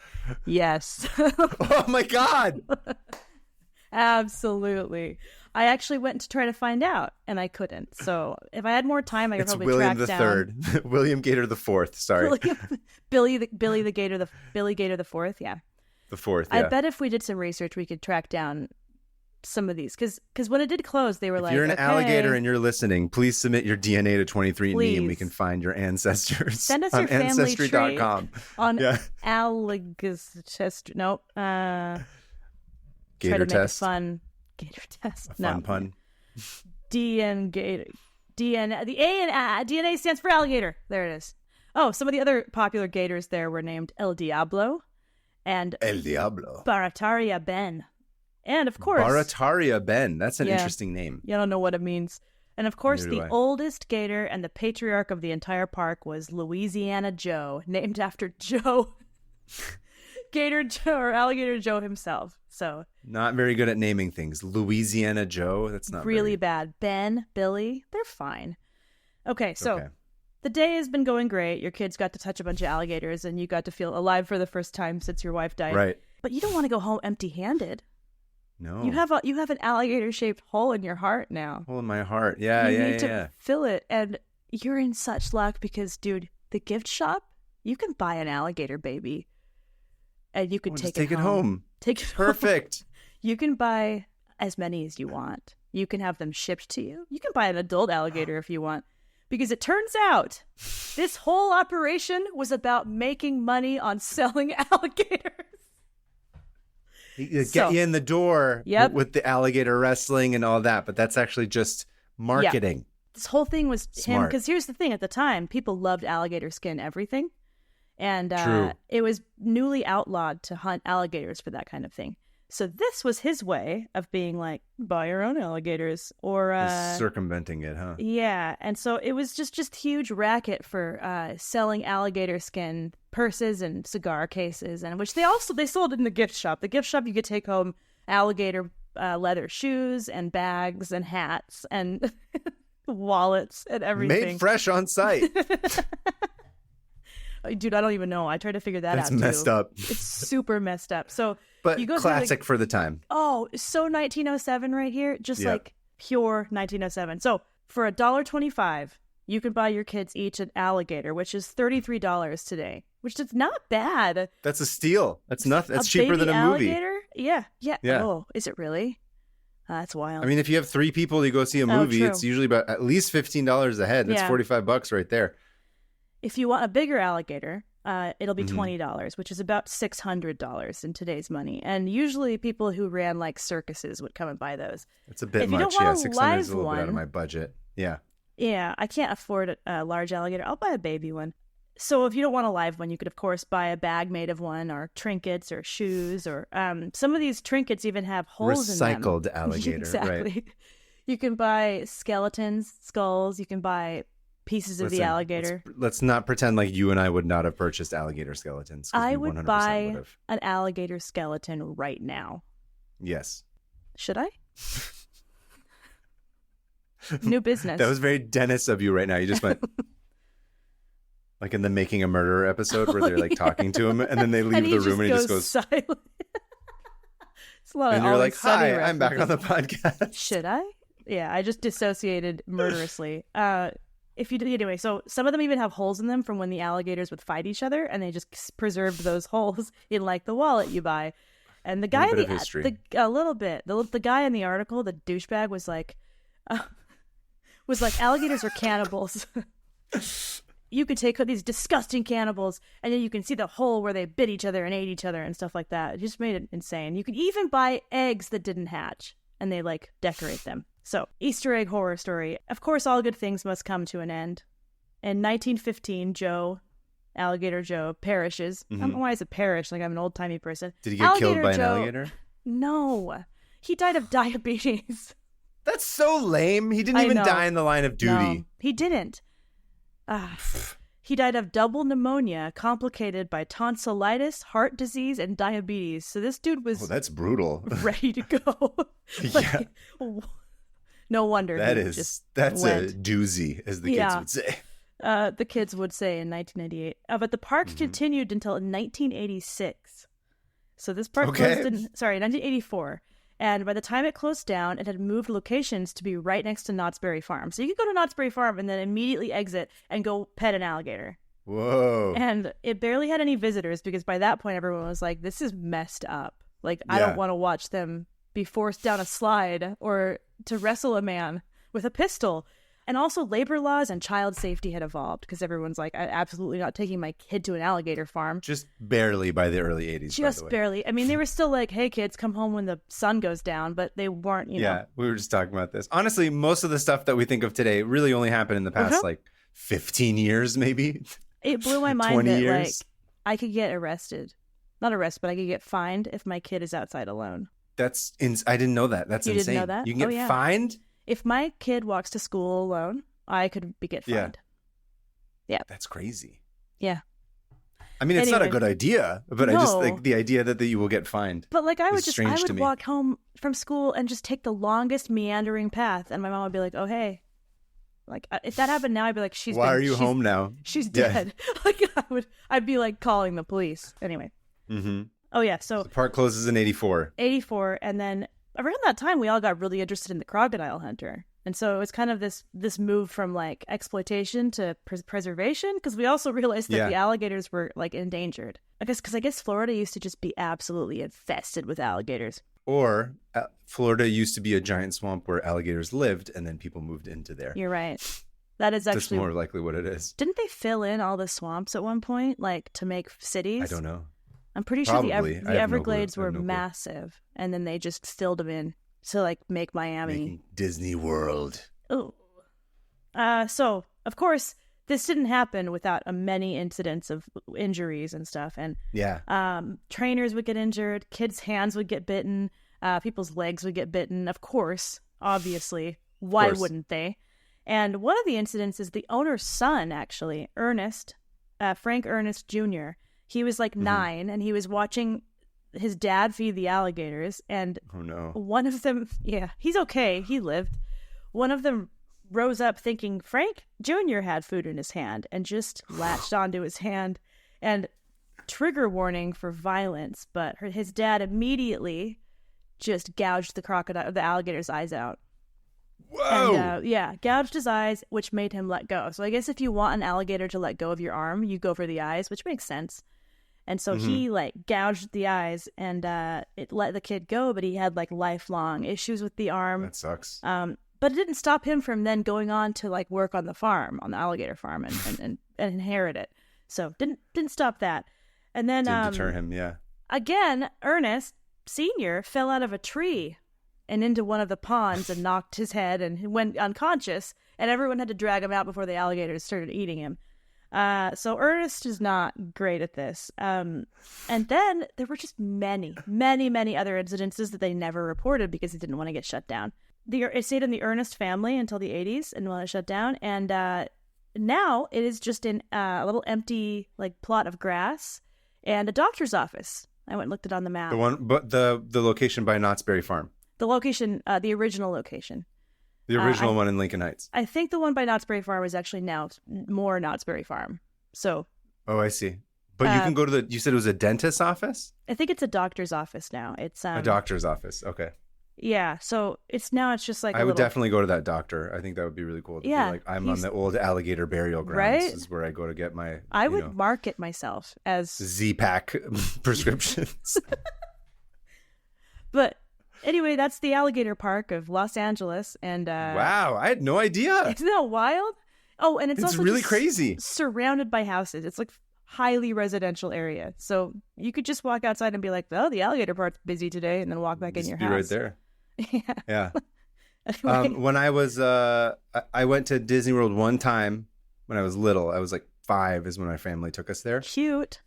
Yes. Oh, my God. Absolutely. I actually went to try to find out, and I couldn't. So if I had more time, I could probably track down... It's William the Third. William Gator the Fourth. Sorry. Billy Gator the Fourth. Yeah. The Fourth, yeah. I bet if we did some research, we could track down some of these. Because when it did close, they were if you're an alligator and you're listening, please submit your DNA to 23andMe and we can find your ancestors. Send us your family Ancestry.com. tree on Alligator. Nope. Gator try to test. Make a fun gator test. Fun pun. DNA. The A in DNA stands for alligator. There it is. Oh, some of the other popular gators there were named El Diablo and El Diablo. Barataria Ben. And of course... Barataria Ben. That's an interesting name. You don't know what it means. And of course, Neither do the I. oldest gator and the patriarch of the entire park was Louisiana Joe, named after Joe, Gator Joe, or Alligator Joe himself. So Not very good at naming things. Louisiana Joe? That's not really very... bad. Ben, Billy, they're fine. Okay, so Okay. the day has been going great. Your kids got to touch a bunch of alligators, and you got to feel alive for the first time since your wife died. Right. But you don't want to go home empty-handed. No. You have an alligator-shaped hole in your heart now. Hole in my heart. Yeah, you yeah, need yeah, to yeah. fill it, and you're in such luck because, dude, the gift shop, you can buy an alligator baby, and you could Just take it home. Take it home. Perfect. You can buy as many as you want. You can have them shipped to you. You can buy an adult alligator if you want. Because it turns out this whole operation was about making money on selling alligators. Get you in the door Yep. with the alligator wrestling and all that, but that's actually just marketing. This whole thing was him, Smart. because here's the thing. At the time, people loved alligator skin everything. And True. it was newly outlawed to hunt alligators for that kind of thing. So this was his way of being like, buy your own alligators. Or Circumventing it, huh? yeah. And so it was just huge racket for selling alligator skin purses and cigar cases, and which they sold in the gift shop. The gift shop, you could take home alligator leather shoes and bags and hats and wallets and everything. Made fresh on site. Dude, I don't even know. I tried to figure that out. That's messed up. It's super messed up. So But you go classic for the time. oh, so 1907 right here, just Yep. like pure 1907. So for $1.25, you can buy your kids each an alligator, which is $33 today, which is not bad. That's a steal. That's nothing. That's A cheaper baby than a movie. alligator? Yeah. Yeah. Oh, is it really? That's wild. I mean, if you have 3 people to go see a Oh, movie, true. it's usually about at least $15 a head. That's Yeah. $45 right there. If you want a bigger alligator, it'll be Mhm. $20, which is about $600 in today's money. And usually people who ran like circuses would come and buy those. It's a bit If you don't much. Yeah, want a 600 is a live little bit out of one- my budget. Yeah. Yeah, I can't afford a large alligator. I'll buy a baby one. So if you don't want a live one, you could, of course, buy a bag made of one, or trinkets or shoes, or some of these trinkets even have holes in them. Recycled alligator. Exactly. Right. You can buy skeletons, skulls. You can buy pieces of the Listen, alligator. Let's not pretend like you and I would not have purchased alligator skeletons. 'Cause I we would 100% buy would've. an alligator skeleton right now. Yes. Should I? New business. That was very Dennis of you right now. You just went like in the Making a Murderer episode where they're like talking to him and then they leave and he the room and he just goes, silent. It's a lot and of you're Always like, Sunny hi, I'm back on the references. podcast. Should I? Yeah, I just dissociated murderously. If you do anyway, so some of them even have holes in them from when the alligators would fight each other, and they just preserved those holes in like the wallet you buy. And the guy in bit of the history. a little bit, the guy in the article, the douchebag, was like alligators are cannibals. You could take these disgusting cannibals, and then you can see the hole where they bit each other and ate each other and stuff like that. It just made it insane. You could even buy eggs that didn't hatch, and they like decorate them. So, Easter egg horror story. Of course, all good things must come to an end. In 1915, Alligator Joe, perishes. I don't know why it's a perish, like I'm an old-timey person. Did he get killed by an Joe- alligator? No. He died of diabetes. That's so lame. He didn't I even know. die in the line of duty. No, he didn't. He died of double pneumonia complicated by tonsillitis, heart disease, and diabetes. So this dude was Oh, that's brutal. ready to go. Yeah. No wonder That's went. a doozy, as the kids Yeah. would say. The kids would say in 1998. But the park continued until 1986. So this park Okay. closed in 1984. And by the time it closed down, it had moved locations to be right next to Knott's Berry Farm. So you could go to Knott's Berry Farm and then immediately exit and go pet an alligator. Whoa. And it barely had any visitors because by that point everyone was like, this is messed up. Like, I Yeah. don't want to watch them be forced down a slide or to wrestle a man with a pistol. And also labor laws and child safety had evolved because everyone's like, I'm absolutely not taking my kid to an alligator farm. Just barely by the early 80s, by Just the way. barely. I mean, they were still like, hey, kids, come home when the sun goes down, but they weren't, you know. Yeah, we were just talking about this. Honestly, most of the stuff that we think of today really only happened in the past, like, 15 years, maybe. It blew my mind 20 that, years. like, I could get arrested. Not arrested, but I could get fined if my kid is outside alone. I didn't know that. That's You didn't insane. know that? You can Oh, get yeah. fined? if my kid walks to school alone, I could get fined. Yeah. That's crazy. Yeah. I mean, it's not a good idea, but No. I just like the idea that you will get fined. But like I would to me. walk home from school and just take the longest meandering path, and my mom would be like, "Oh hey," like if that happened now, I'd be like, Why are you home now? She's dead." Like I'd be like calling the police anyway. Mm-hmm. Oh yeah, so the park closes in 84. 84, and then around that time, we all got really interested in the crocodile hunter. And so it was kind of this move from like exploitation to preservation, because we also realized that the alligators were like endangered. I guess Florida used to just be absolutely infested with alligators. Or Florida used to be a giant swamp where alligators lived, and then people moved into there. You're right. That is actually that's more likely what it is. Didn't they fill in all the swamps at one point, like to make cities? I don't know. I'm pretty Probably. sure the Everglades were massive, and then they just filled them in to like make Miami. Making Disney World. Oh. So, of course, this didn't happen without many incidents of injuries and stuff. And trainers would get injured, kids' hands would get bitten, people's legs would get bitten. Of course, obviously. Why wouldn't they? And one of the incidents is the owner's son, actually, Ernest, Frank Ernest Jr. He was like 9, and he was watching his dad feed the alligators, and one of them, he's okay, he lived. One of them rose up thinking Frank Jr. had food in his hand and just latched onto his hand, and trigger warning for violence, but his dad immediately just gouged the alligator's eyes out. Whoa! And, gouged his eyes, which made him let go. So I guess if you want an alligator to let go of your arm, you go for the eyes, which makes sense. And so he like gouged the eyes, and it let the kid go, but he had like lifelong issues with the arm. That sucks. But it didn't stop him from then going on to like work on the alligator farm, and inherit it. So didn't stop that. And then didn't deter him, yeah. Again, Ernest Sr. fell out of a tree and into one of the ponds and knocked his head and went unconscious, and everyone had to drag him out before the alligators started eating him. So Ernest is not great at this. And then there were just many, many, many other incidences that they never reported because it didn't want to get shut down. It stayed in the Ernest family until the 80s and when it shut down. And now it is just in a little empty like plot of grass and a doctor's office. I went and looked it on the map. The location by Knott's Berry Farm. The location, the original location. The original one in Lincoln Heights. I think the one by Knott's Berry Farm is actually now more Knott's Berry Farm. So. Oh, I see. But you can go to you said it was a dentist's office? I think it's a doctor's office now. It's a doctor's office. Okay. Yeah. So it's just like I would definitely go to that doctor. I think that would be really cool. To be like, I'm on the old alligator burial grounds. Right? This is where I go to get my. I would market myself as Z-Pack prescriptions. But. Anyway, that's the alligator park of Los Angeles, and wow, I had no idea. Isn't that wild? Oh, and it's also really crazy. Surrounded by houses. It's like highly residential area, so you could just walk outside and be like, "Oh, the alligator park's busy today," and then walk back in your house. Right there. Yeah. Anyway. When I was, I went to Disney World one time when I was little. I was like 5 is when my family took us there. Cute.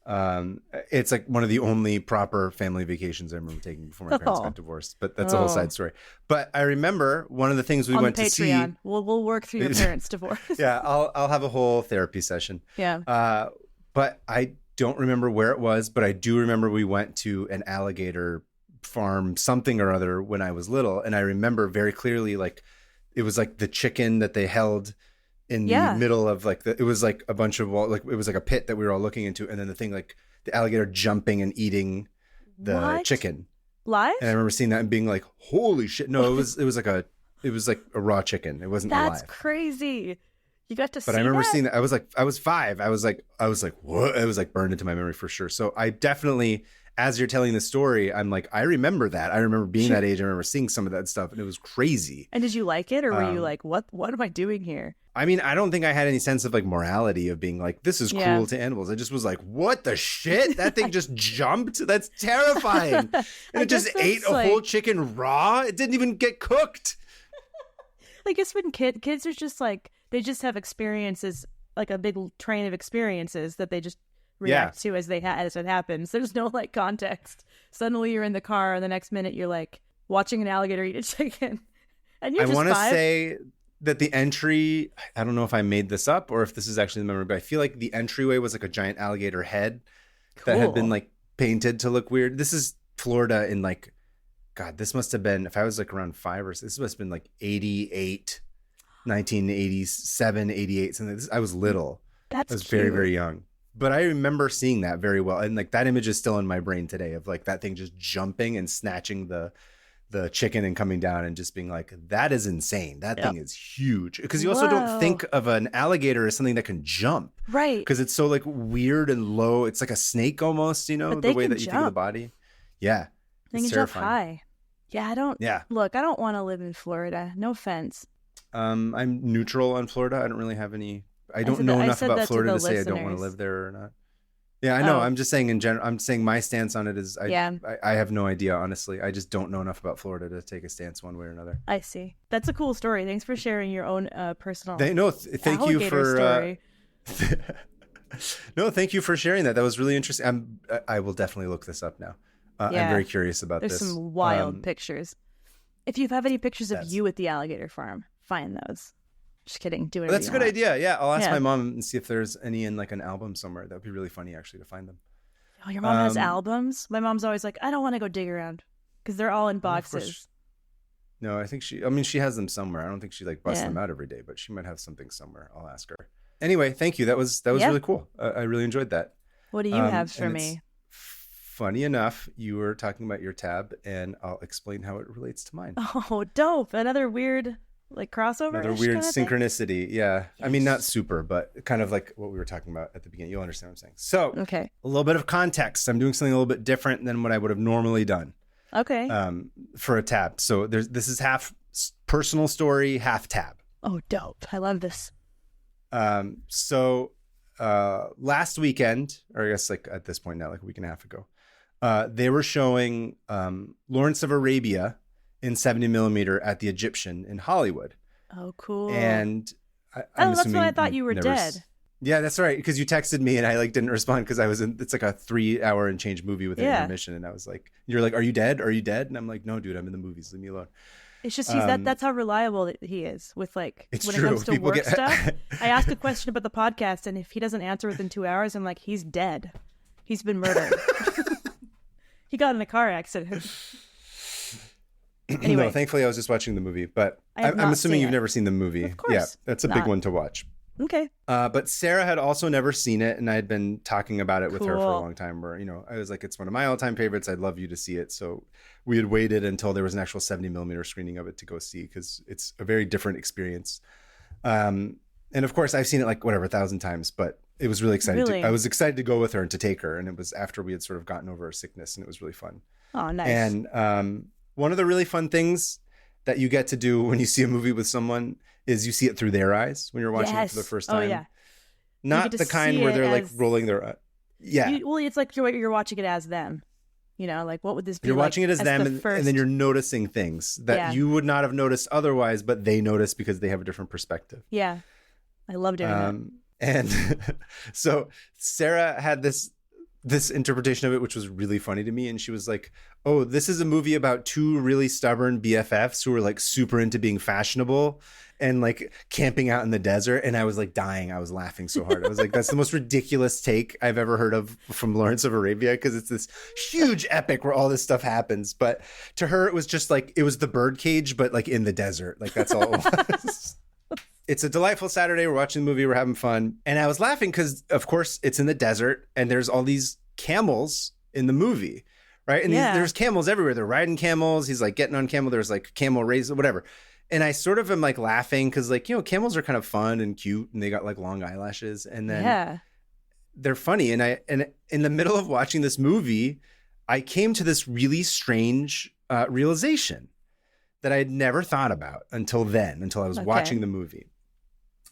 It's like one of the only proper family vacations I remember taking before my parents got divorced. But that's a whole side story. But I remember one of the things we went to see. We'll work through your parents' divorce. Yeah, I'll have a whole therapy session. Yeah. But I don't remember where it was. But I do remember we went to an alligator farm, something or other, when I was little, and I remember very clearly like it was like the chicken that they held in the middle of like it was like a bunch of it was like a pit that we were all looking into, and then the thing like the alligator jumping and eating the chicken live. And I remember seeing that and being like, "Holy shit!" No, it was like a raw chicken. It wasn't alive. That's crazy. You got to see that? But I remember seeing that. I was 5. I was like, what? It was like burned into my memory for sure. So I definitely, as you're telling the story, I'm like, I remember that. I remember being that age. I remember seeing some of that stuff, and it was crazy. And did you like it, or were you like, what am I doing here? I mean, I don't think I had any sense of like morality of being like, this is cruel to animals. I just was like, what the shit? That thing just jumped? That's terrifying. And it just ate a whole chicken raw. It didn't even get cooked. I guess when kids are just like, they just have experiences, like a big train of experiences that they just react to as it happens. There's no like context. Suddenly you're in the car, and the next minute you're like watching an alligator eat a chicken. And you're I just want to 5. say that the entry, I don't know if I made this up or if this is actually the memory, but I feel like the entryway was like a giant alligator head that had been Cool. like painted to look weird. This is Florida in like, God, this must have been, if I was like around 5 or 6, this must have been like 88, 1987, 88, something. I was little. That's I was cute. very, very young. But I remember seeing that very well. And like that image is still in my brain today of like that thing just jumping and snatching the chicken and coming down and just being like, that is insane. That thing is huge. Because you also don't think of an alligator as something that can jump. Right. Because it's so like weird and low. It's like a snake almost, you know, the way that you think of the body. Yeah. They can jump high. Yeah, I don't. Yeah. Look, I don't want to live in Florida. No offense. I'm neutral on Florida. I don't really have any. I don't know enough about Florida to say I don't want to live there or not. Yeah, I know. I'm just saying in general. I'm saying my stance on it is I have no idea, honestly. I just don't know enough about Florida to take a stance one way or another. I see. That's a cool story. Thanks for sharing your own personal. Thank you for. Story. No, thank you for sharing that. That was really interesting. I will definitely look this up now. I'm very curious about this. There's some wild pictures. If you have any pictures of you at the alligator farm, find those. Just kidding. Do it. That's a good idea. Yeah, I'll ask my mom and see if there's any in like an album somewhere. That would be really funny actually to find them. Oh, your mom has albums? My mom's always like, I don't want to go dig around because they're all in boxes. No, I think she has them somewhere. I don't think she like busts them out every day, but she might have something somewhere. I'll ask her. Anyway, thank you. That was really cool. I really enjoyed that. What do you have for me? Funny enough, you were talking about your tab, and I'll explain how it relates to mine. Oh, dope. Another weird like crossover. Another weird synchronicity. Yeah. Yes. I mean, not super, but kind of like what we were talking about at the beginning. You'll understand what I'm saying. So, okay. A little bit of context. I'm doing something a little bit different than what I would have normally done. Okay. For a tab. So this is half personal story, half tab. Oh, dope. I love this. So last weekend, or I guess like at this point now, like a week and a half ago, they were showing Lawrence of Arabia in 70 millimeter at the Egyptian in Hollywood. Oh, cool. And that's why I thought you were dead. Yeah, that's right. Because you texted me and I like didn't respond because I was in. It's like a 3-hour and change movie with an intermission, and I was like, "You're like, are you dead? Are you dead?" And I'm like, "No, dude, I'm in the movies. Leave me alone." It's just that's how reliable he is with like when true. It comes to work stuff. I asked a question about the podcast, and if he doesn't answer within 2 hours, I'm like, he's dead. He's been murdered. He got in a car accident. Anyway, no, thankfully I was just watching the movie, but I'm assuming you've never seen the movie. Of course, yeah, that's a big one to watch. Okay. But Sarah had also never seen it, and I had been talking about it with her for a long time. Where I was like, it's one of my all-time favorites. I'd love you to see it. So we had waited until there was an actual 70 millimeter screening of it to go see because it's a very different experience. And of course, I've seen it like 1,000 times, but it was really exciting. Really? I was excited to go with her and to take her, and it was after we had sort of gotten over her sickness, and it was really fun. Oh, nice. And one of the really fun things that you get to do when you see a movie with someone is you see it through their eyes when you're watching it for the first time. Oh, yeah. Not the kind where they're like rolling their eyes. Yeah. It's like you're watching it as them. Like what would this be? You're watching it as them, and then you're noticing things that you would not have noticed otherwise, but they notice because they have a different perspective. Yeah. I love doing that. And so Sarah had this interpretation of it, which was really funny to me. And she was like, oh, this is a movie about two really stubborn BFFs who are like super into being fashionable and like camping out in the desert. And I was like dying. I was laughing so hard. I was like, that's the most ridiculous take I've ever heard of from Lawrence of Arabia, because it's this huge epic where all this stuff happens. But to her, it was just like, it was the birdcage, but like in the desert. Like that's all it was. It's a delightful Saturday. We're watching the movie. We're having fun. And I was laughing because, of course, it's in the desert and there's all these camels in the movie, right? And there's camels everywhere. They're riding camels. He's like getting on camel. There's like camel race, whatever. And I sort of am like laughing because like, camels are kind of fun and cute and they got like long eyelashes. And then they're funny. And in the middle of watching this movie, I came to this really strange realization that I had never thought about until I was watching the movie.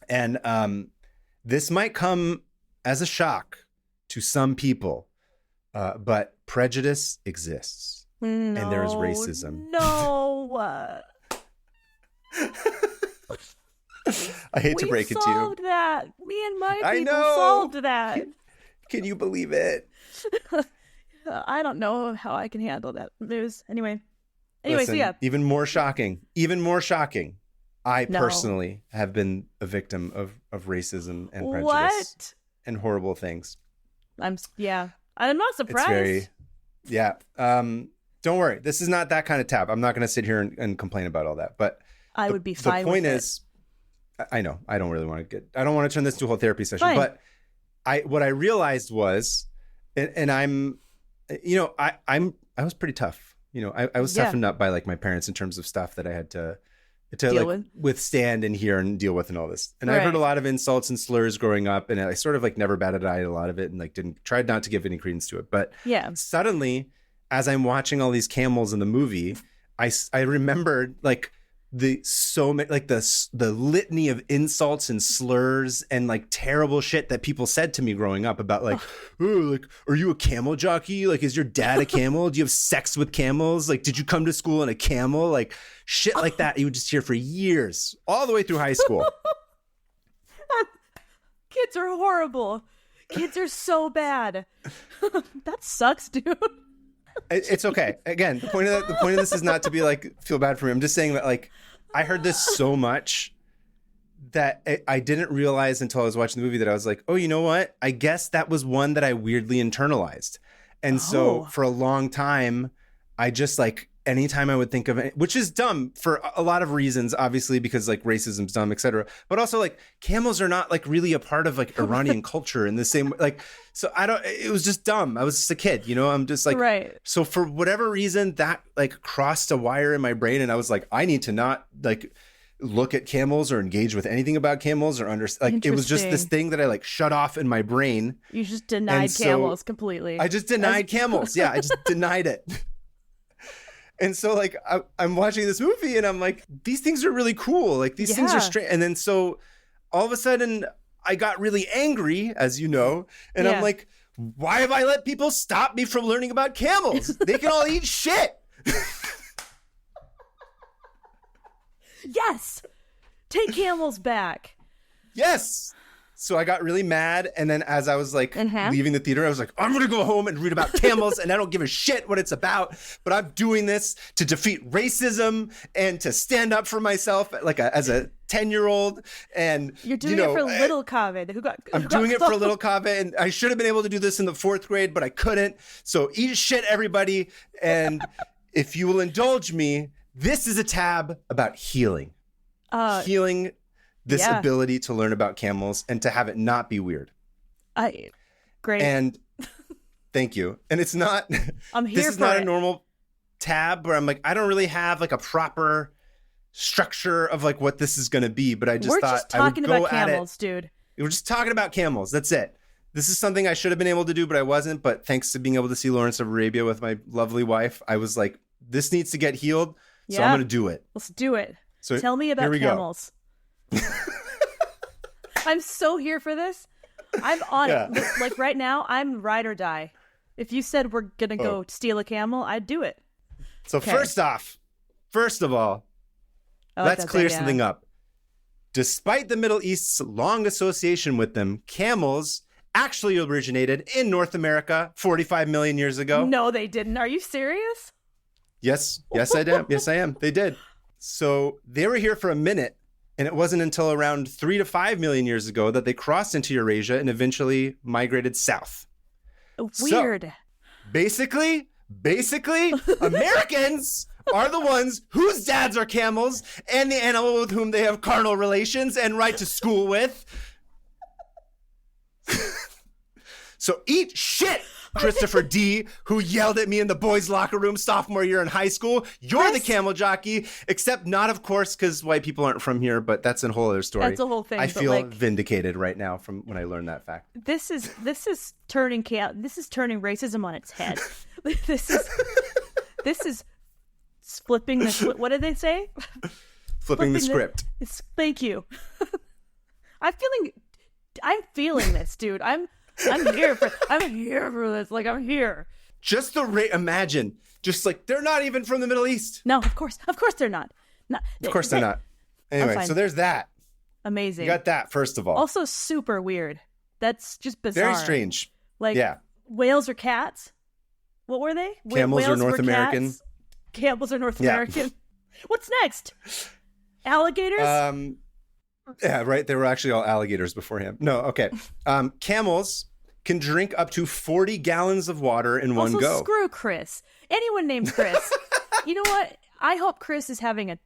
And this might come as a shock to some people, but prejudice exists. And there is racism. No. I hate to break it to you. We solved that. Me and my people solved that. Can you believe it? I don't know how I can handle that news. Anyway. Anyway, Listen, so yeah. Even more shocking. I personally have been a victim of racism and prejudice and horrible things. I'm not surprised. Don't worry. This is not that kind of tab. I'm not going to sit here and complain about all that. But I would be fine. The point with is, I know I don't really want to I don't want to turn this into a whole therapy session. Fine. But what I realized was, and I'm, I was pretty tough. I was toughened up by like my parents in terms of stuff that I had to deal like withstand and hear and deal with and all this. And right. I heard a lot of insults and slurs growing up, and I sort of like never batted an eye at a lot of it and like tried not to give any credence to it. But suddenly, as I'm watching all these camels in the movie, I remembered like the litany of insults and slurs and like terrible shit that people said to me growing up about like, oh, like, are you a camel jockey? Like, is your dad a camel? Do you have sex with camels? Like, did you come to school in a camel? Like shit like that. You would just hear for years, all the way through high school. Kids are horrible. Kids are so bad. That sucks, dude. It's okay. Again, the point of this is not to be like feel bad for me. I'm just saying that like I heard this so much that I didn't realize until I was watching the movie that I was like, oh, you know what? I guess that was one that I weirdly internalized. And so for a long time, I just like anytime I would think of it, which is dumb for a lot of reasons, obviously, because like racism's dumb, etc. But also like camels are not like really a part of like Iranian culture in the same way. Like, so it was just dumb. I was just a kid, I'm just like, right. So for whatever reason that like crossed a wire in my brain. And I was like, I need to not like look at camels or engage with anything about camels or understand. Like it was just this thing that I like shut off in my brain. You just denied camels completely. I just denied camels. Yeah. I just denied it. And so like I'm watching this movie and I'm like, these things are really cool. Like these things are strange. And then so all of a sudden I got really angry, as you know, and I'm like, why have I let people stop me from learning about camels? They can all eat shit. Yes. Take camels back. Yes. So I got really mad. And then as I was like leaving the theater, I was like, I'm going to go home and read about camels. And I don't give a shit what it's about. But I'm doing this to defeat racism and to stand up for myself like as a 10-year-old. And you're doing it for little Kaveh. I'm doing it for little Kaveh. And I should have been able to do this in the 4th grade, but I couldn't. So eat shit, everybody. And if you will indulge me, this is a tab about healing. Healing this ability to learn about camels and to have it not be weird. Great. And thank you. And it's not, I'm here this is not a normal tab where I'm like, I don't really have like a proper structure of like what this is going to be, but I just thought just talking about camels, dude. We're just talking about camels. That's it. This is something I should have been able to do, but I wasn't. But thanks to being able to see Lawrence of Arabia with my lovely wife, I was like, this needs to get healed. So I'm going to do it. Let's do it. So tell me about camels. I'm so here for this. I'm on it. Like right now, I'm ride or die. If you said we're going to go steal a camel, I'd do it. So first of all, let's clear something up. Despite the Middle East's long association with them, camels actually originated in North America 45 million years ago. No, they didn't. Are you serious? Yes, I did. Yes, I am. They did. So they were here for a minute, and it wasn't until around 3 to 5 million years ago that they crossed into Eurasia and eventually migrated south. Weird. So, basically, Americans are the ones whose dads are camels and the animal with whom they have carnal relations and ride to school with. So eat shit, Christopher D., who yelled at me in the boys' locker room sophomore year in high school. You're the camel jockey, except not, of course, because white people aren't from here, but that's a whole other story. That's a whole thing. I feel vindicated right now from when I learned that fact. This is turning racism on its head. This is flipping the what did they say? Flipping the script. Thank you. I'm feeling this, dude. I'm here for this. Like, I'm here. Just imagine, just like, they're not even from the Middle East. No, of course they're not. Of course they're not. Anyway, so there's that. Amazing. You got that, first of all. Also super weird. That's just bizarre. Very strange. Like, whales or cats? What were they? Camels are North American. Cats? Camels are North American. What's next? Alligators? Yeah, right. They were actually all alligators beforehand. No, okay. Camels can drink up to 40 gallons of water in one go. Screw Chris. Anyone named Chris. You know what? I hope Chris is having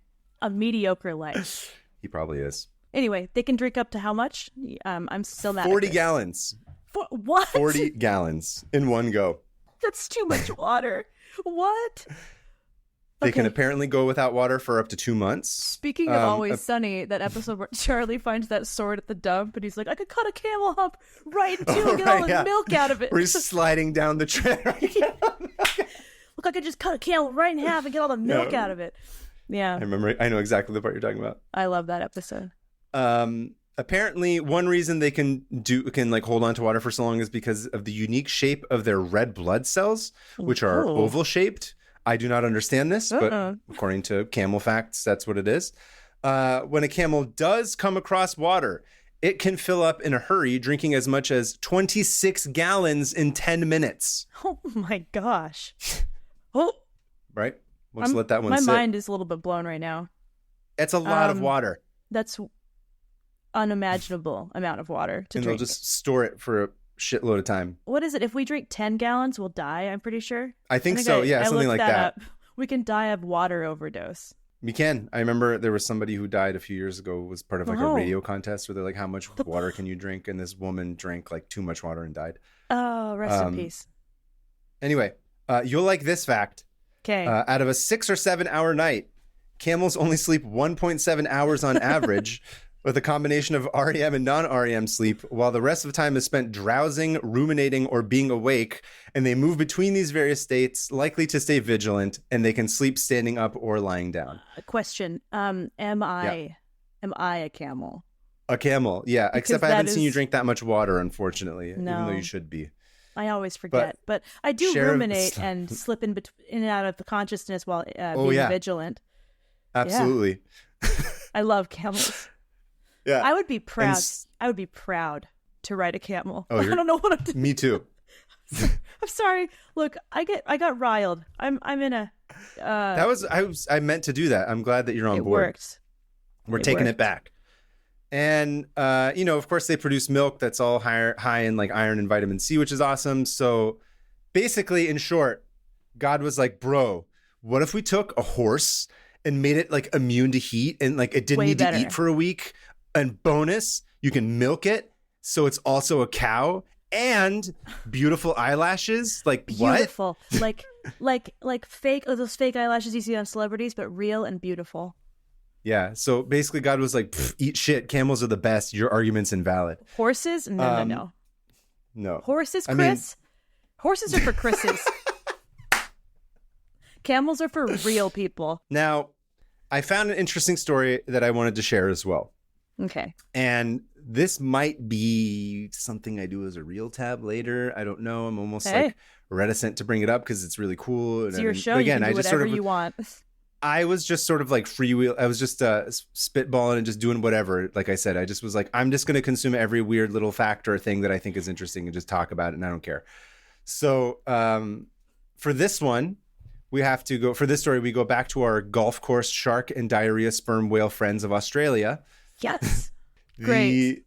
a mediocre life. He probably is. Anyway, they can drink up to how much? I'm still mad 40 at Chris. gallons. What? 40 gallons in one go. That's too much water. What? They can apparently go without water for up to 2 months. Speaking of Always Sunny, that episode where Charlie finds that sword at the dump and he's like, I could cut a camel hump right in two and get all the milk out of it. Where he's sliding down the trail. Look, I could just cut a camel right in half and get all the milk out of it. Yeah. I know exactly the part you're talking about. I love that episode. Apparently, one reason they can like hold on to water for so long is because of the unique shape of their red blood cells, which are oval shaped. I do not understand this, but according to camel facts, that's what it is. When a camel does come across water, it can fill up in a hurry, drinking as much as 26 gallons in 10 minutes. Oh my gosh. Oh, right? Let's let that one sit. My mind is a little bit blown right now. It's a lot of water. That's unimaginable amount of water to drink. And they'll just store it for a shitload of time. What is it? If we drink 10 gallons, we'll die, I'm pretty sure. I think so. Yeah, something like that. We can die of water overdose. We can. I remember there was somebody who died a few years ago, was part of like a radio contest where they're like, how much water can you drink? And this woman drank like too much water and died. Oh, rest in peace. Anyway, you'll like this fact. Okay. Out of a 6 or 7 hour night, camels only sleep 1.7 hours on average, with a combination of REM and non-REM sleep, while the rest of the time is spent drowsing, ruminating, or being awake, and they move between these various states, likely to stay vigilant, and they can sleep standing up or lying down. Question: Am I a camel? A camel, yeah. Because except I haven't seen you drink that much water, unfortunately, even though you should be. I always forget, but I do ruminate and slip in and out of the consciousness while being vigilant. Absolutely. Yeah. I love camels. Yeah, I would be proud. I would be proud to ride a camel. Oh, I don't know what I'm doing. Me too. I'm sorry. Look, I got riled. I'm in a. I meant to do that. I'm glad that you're on board. It worked. We're taking it back. And of course, they produce milk that's all high in like iron and vitamin C, which is awesome. So basically, in short, God was like, bro, what if we took a horse and made it like immune to heat and like it didn't need to eat for a week? And bonus, you can milk it, so it's also a cow, and beautiful eyelashes. Like beautiful. What? like fake, those fake eyelashes you see on celebrities, but real and beautiful. Yeah. So basically, God was like, "Eat shit. Camels are the best. Your argument's invalid." Horses? No. Horses, Chris. Horses are for Chris's. Camels are for real people. Now, I found an interesting story that I wanted to share as well. Okay. And this might be something I do as a real tab later. I don't know. I'm almost like reticent to bring it up because it's really cool. It's your show. Again, you can do whatever you want. I was just sort of like freewheel. I was just spitballing and just doing whatever. Like I said, I just was like, I'm just going to consume every weird little fact or thing that I think is interesting and just talk about it. And I don't care. So for this one, we have to go for this story. We go back to our golf course shark and diarrhea sperm whale friends of Australia. Yes. Great.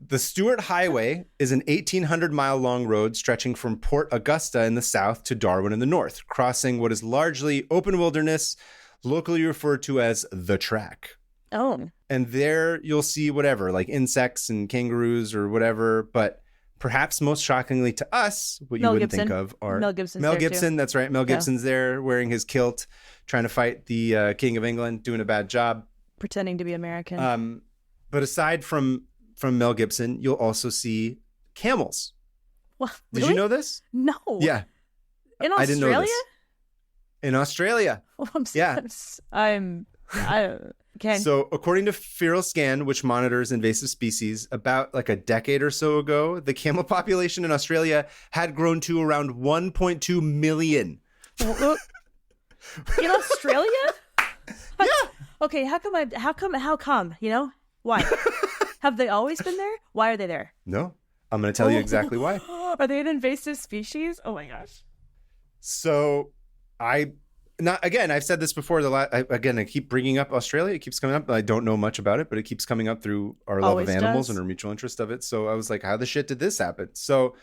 The Stuart Highway is an 1,800-mile long road stretching from Port Augusta in the south to Darwin in the north, crossing what is largely open wilderness, locally referred to as the track. Oh. And there you'll see whatever, like insects and kangaroos or whatever, but perhaps most shockingly to us, what you wouldn't think of are Mel Gibson. That's right. Mel Gibson's there wearing his kilt, trying to fight the King of England, doing a bad job. Pretending to be American. But aside from Mel Gibson, you'll also see camels. What? Did you know this? No. Yeah. In Australia? I didn't know this. In Australia. Well, okay. So according to Feral Scan, which monitors invasive species, about like a decade or so ago, the camel population in Australia had grown to around 1.2 million. In Australia? Yeah. Okay, how come, why? Have they always been there? Why are they there? No, I'm going to tell you exactly why. Are they an invasive species? Oh my gosh. So I not again. I've said this before. I keep bringing up Australia. It keeps coming up. I don't know much about it, but it keeps coming up through our love Always of animals does. and our mutual interest of it. So I was like, how the shit did this happen? So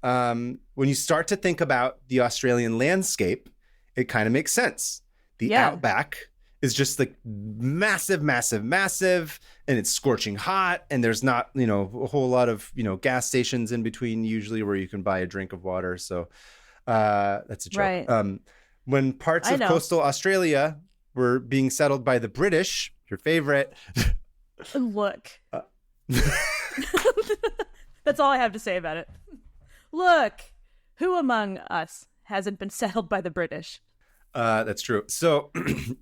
when you start to think about the Australian landscape, it kind of makes sense. The outback is just like massive, massive, massive, and it's scorching hot, and there's not, a whole lot of, gas stations in between usually where you can buy a drink of water. So that's a joke. Right. When parts of coastal Australia were being settled by the British, your favorite. Look. That's all I have to say about it. Look, who among us hasn't been settled by the British? That's true. So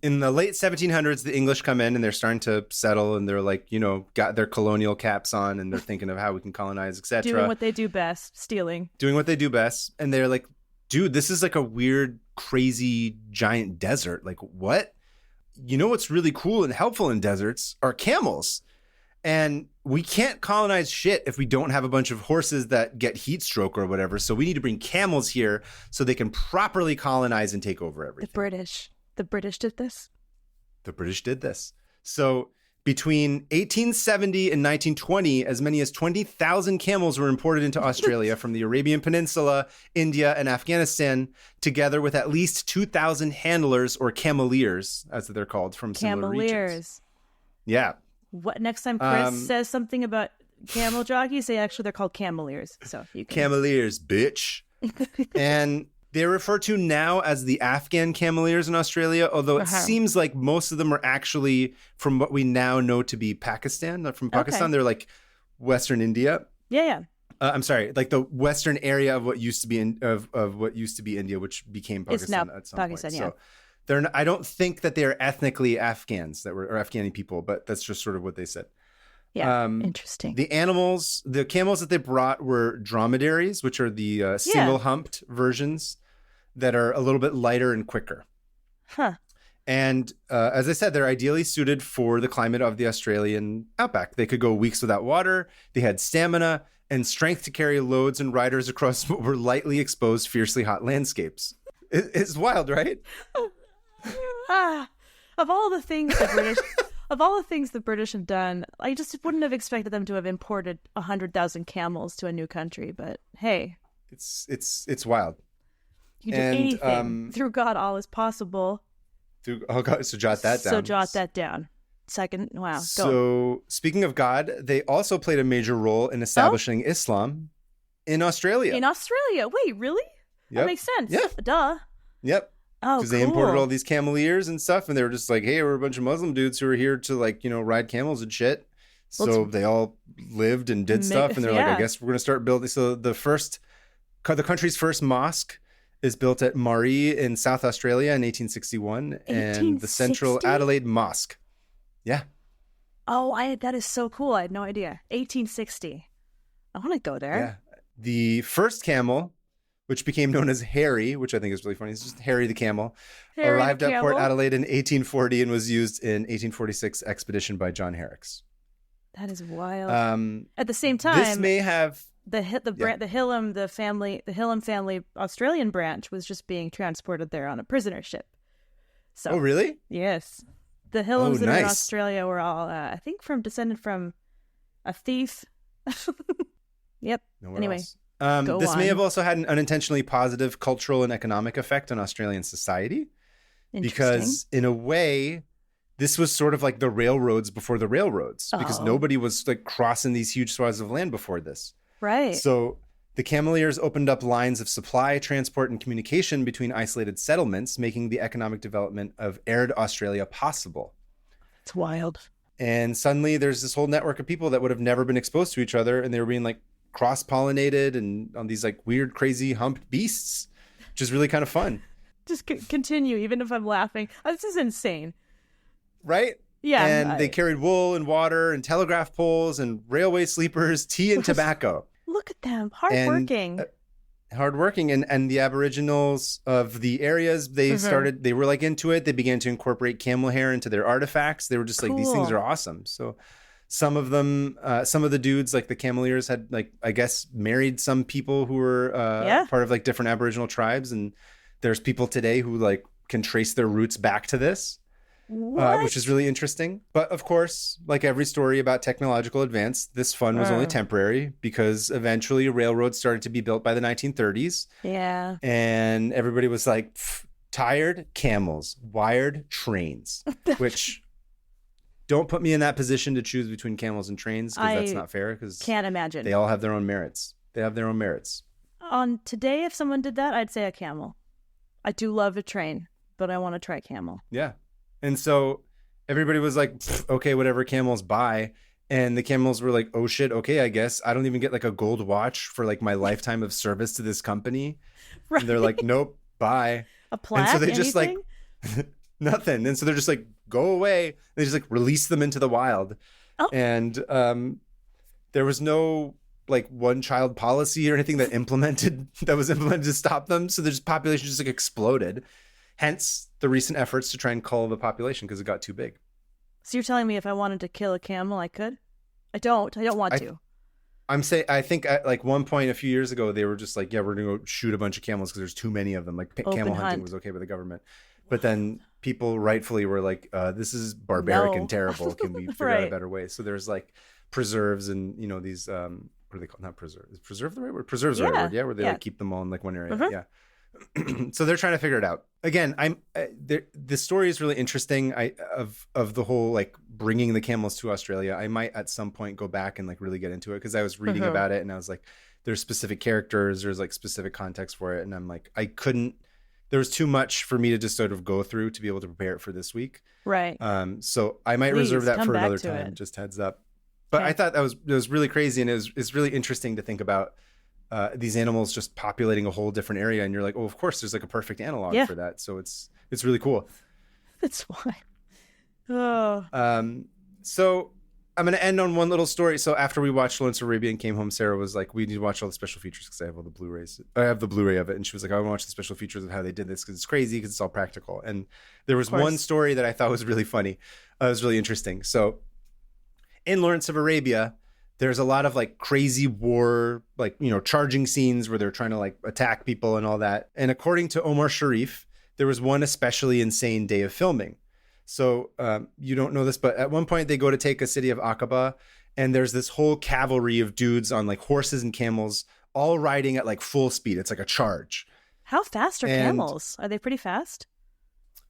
in the late 1700s, the English come in and they're starting to settle, and they're like, got their colonial caps on, and they're thinking of how we can colonize, etc. Doing what they do best, stealing. Doing what they do best. And they're like, dude, this is like a weird, crazy, giant desert. Like, what? What's really cool and helpful in deserts are camels. And we can't colonize shit if we don't have a bunch of horses that get heat stroke or whatever. So we need to bring camels here so they can properly colonize and take over everything. The British did this? The British did this. So between 1870 and 1920, as many as 20,000 camels were imported into Australia from the Arabian Peninsula, India, and Afghanistan, together with at least 2,000 handlers or cameleers, as they're called, from similar regions. Yeah. What next time Chris says something about camel jockeys, say actually they're called cameleers. So you can... Cameleers, bitch. And they're referred to now as the Afghan cameleers in Australia, although it seems like most of them are actually from what we now know to be Pakistan. Not from Pakistan. Okay. They're like Western India. Yeah. I'm sorry, like the western area of what used to be of what used to be India, which became Pakistan at some Pakistan, point. Yeah. So I don't think that they're ethnically Afghans or Afghani people, but that's just sort of what they said. Yeah, interesting. The camels that they brought were dromedaries, which are the single-humped versions that are a little bit lighter and quicker. Huh. And as I said, they're ideally suited for the climate of the Australian outback. They could go weeks without water. They had stamina and strength to carry loads and riders across what were lightly exposed, fiercely hot landscapes. It's wild, right? Of all the things the British have done, I just wouldn't have expected them to have imported 100,000 camels to a new country. But hey, it's wild. You do anything through God, all is possible. So jot that down. So jot that down. Second, wow. Go. So speaking of God, they also played a major role in establishing Islam in Australia. Wait, really? Yep. That makes sense. Yeah. Duh. Yep. Oh, because they imported all these cameleers and stuff, and they were just like, hey, we're a bunch of Muslim dudes who are here to ride camels and shit. So they all lived and did stuff, and they're like, I guess we're going to start building. So the country's first mosque is built at Maree in South Australia in 1861, and the Central Adelaide Mosque. Yeah. Oh, that is so cool. I had no idea. 1860. I want to go there. Yeah. The first camel, which became known as Harry, which I think is really funny. It's just Harry the camel, arrived at Port Adelaide in 1840 and was used in 1846 expedition by John Herrick's. That is wild. At the same time, this may have the Hillam family Australian branch was just being transported there on a prisoner ship. So, oh, really? Yes, the Hillams that are in Australia were all, I think, descended from a thief. Yep. Anyway. Else. This may have also had an unintentionally positive cultural and economic effect on Australian society, because in a way, this was sort of like the railroads before the railroads, because nobody was crossing these huge swaths of land before this. Right. So the cameleers opened up lines of supply, transport, and communication between isolated settlements, making the economic development of arid Australia possible. It's wild. And suddenly there's this whole network of people that would have never been exposed to each other, and they were being cross-pollinated and on these weird, crazy humped beasts, which is really kind of fun. Just continue, even if I'm laughing. This is insane. Right? Yeah. And they carried wool and water and telegraph poles and railway sleepers, tea and tobacco. Look at them. Hardworking. Hardworking. And the Aboriginals of the areas, they were into it. They began to incorporate camel hair into their artifacts. They were just cool. These things are awesome. So some of them, some of the dudes, the cameleers had, I guess, married some people who were part of different Aboriginal tribes. And there's people today who can trace their roots back to this, which is really interesting. But of course, like every story about technological advance, this fun was only temporary because eventually railroads started to be built by the 1930s. Yeah. And everybody was like, tired camels, wired trains, which don't put me in that position to choose between camels and trains because that's not fair because can't imagine. They all have their own merits. They have their own merits. On today, if someone did that, I'd say a camel. I do love a train, but I want to try camel. Yeah. And so everybody was like, okay, whatever, camels, buy. And the camels were like, oh shit, okay, I guess. I don't even get like a gold watch for like my lifetime of service to this company. Right. And they're like, nope, buy. A plaque, and so they anything? Just like, nothing. And so they're just like, go away. They just like release them into the wild. Oh. And there was no like one child policy or anything that was implemented to stop them. So the population just like exploded. Hence the recent efforts to try and cull the population because it got too big. So you're telling me if I wanted to kill a camel, I could? I don't want to. I think at like one point a few years ago, they were just like, yeah, we're going to go shoot a bunch of camels because there's too many of them. Like camel hunting was okay with the government. But then people rightfully were like, this is barbaric and terrible. Can we figure out a better way? So there's like preserves and, these, what are they called? Not preserve. Is preserve the right word? Preserve's the right word. Yeah. Where they like keep them all in like one area. Mm-hmm. Yeah. So they're trying to figure it out. Again, the story is really interesting. Of the whole like bringing the camels to Australia. I might at some point go back and like really get into it because I was reading about it and I was like, there's specific characters, there's like specific context for it, and I'm like, there was too much for me to just sort of go through to be able to prepare it for this week. Right. So I might reserve that for another time. Just heads up. But I thought it was really crazy, and it's really interesting to think about. These animals just populating a whole different area, and you're like, oh, of course, there's like a perfect analog for that. So it's really cool. That's why. Oh. So I'm gonna end on one little story. So after we watched Lawrence of Arabia and came home, Sarah was like, we need to watch all the special features because I have all the Blu-rays. I have the Blu-ray of it, and she was like, I want to watch the special features of how they did this because it's crazy because it's all practical. And there was one story that I thought was really funny. It was really interesting. So in Lawrence of Arabia, there's a lot of like crazy war, like, charging scenes where they're trying to like attack people and all that. And according to Omar Sharif, there was one especially insane day of filming. So you don't know this, but at one point they go to take a city of Aqaba, and there's this whole cavalry of dudes on like horses and camels, all riding at like full speed. It's like a charge. How fast are camels? Are they pretty fast?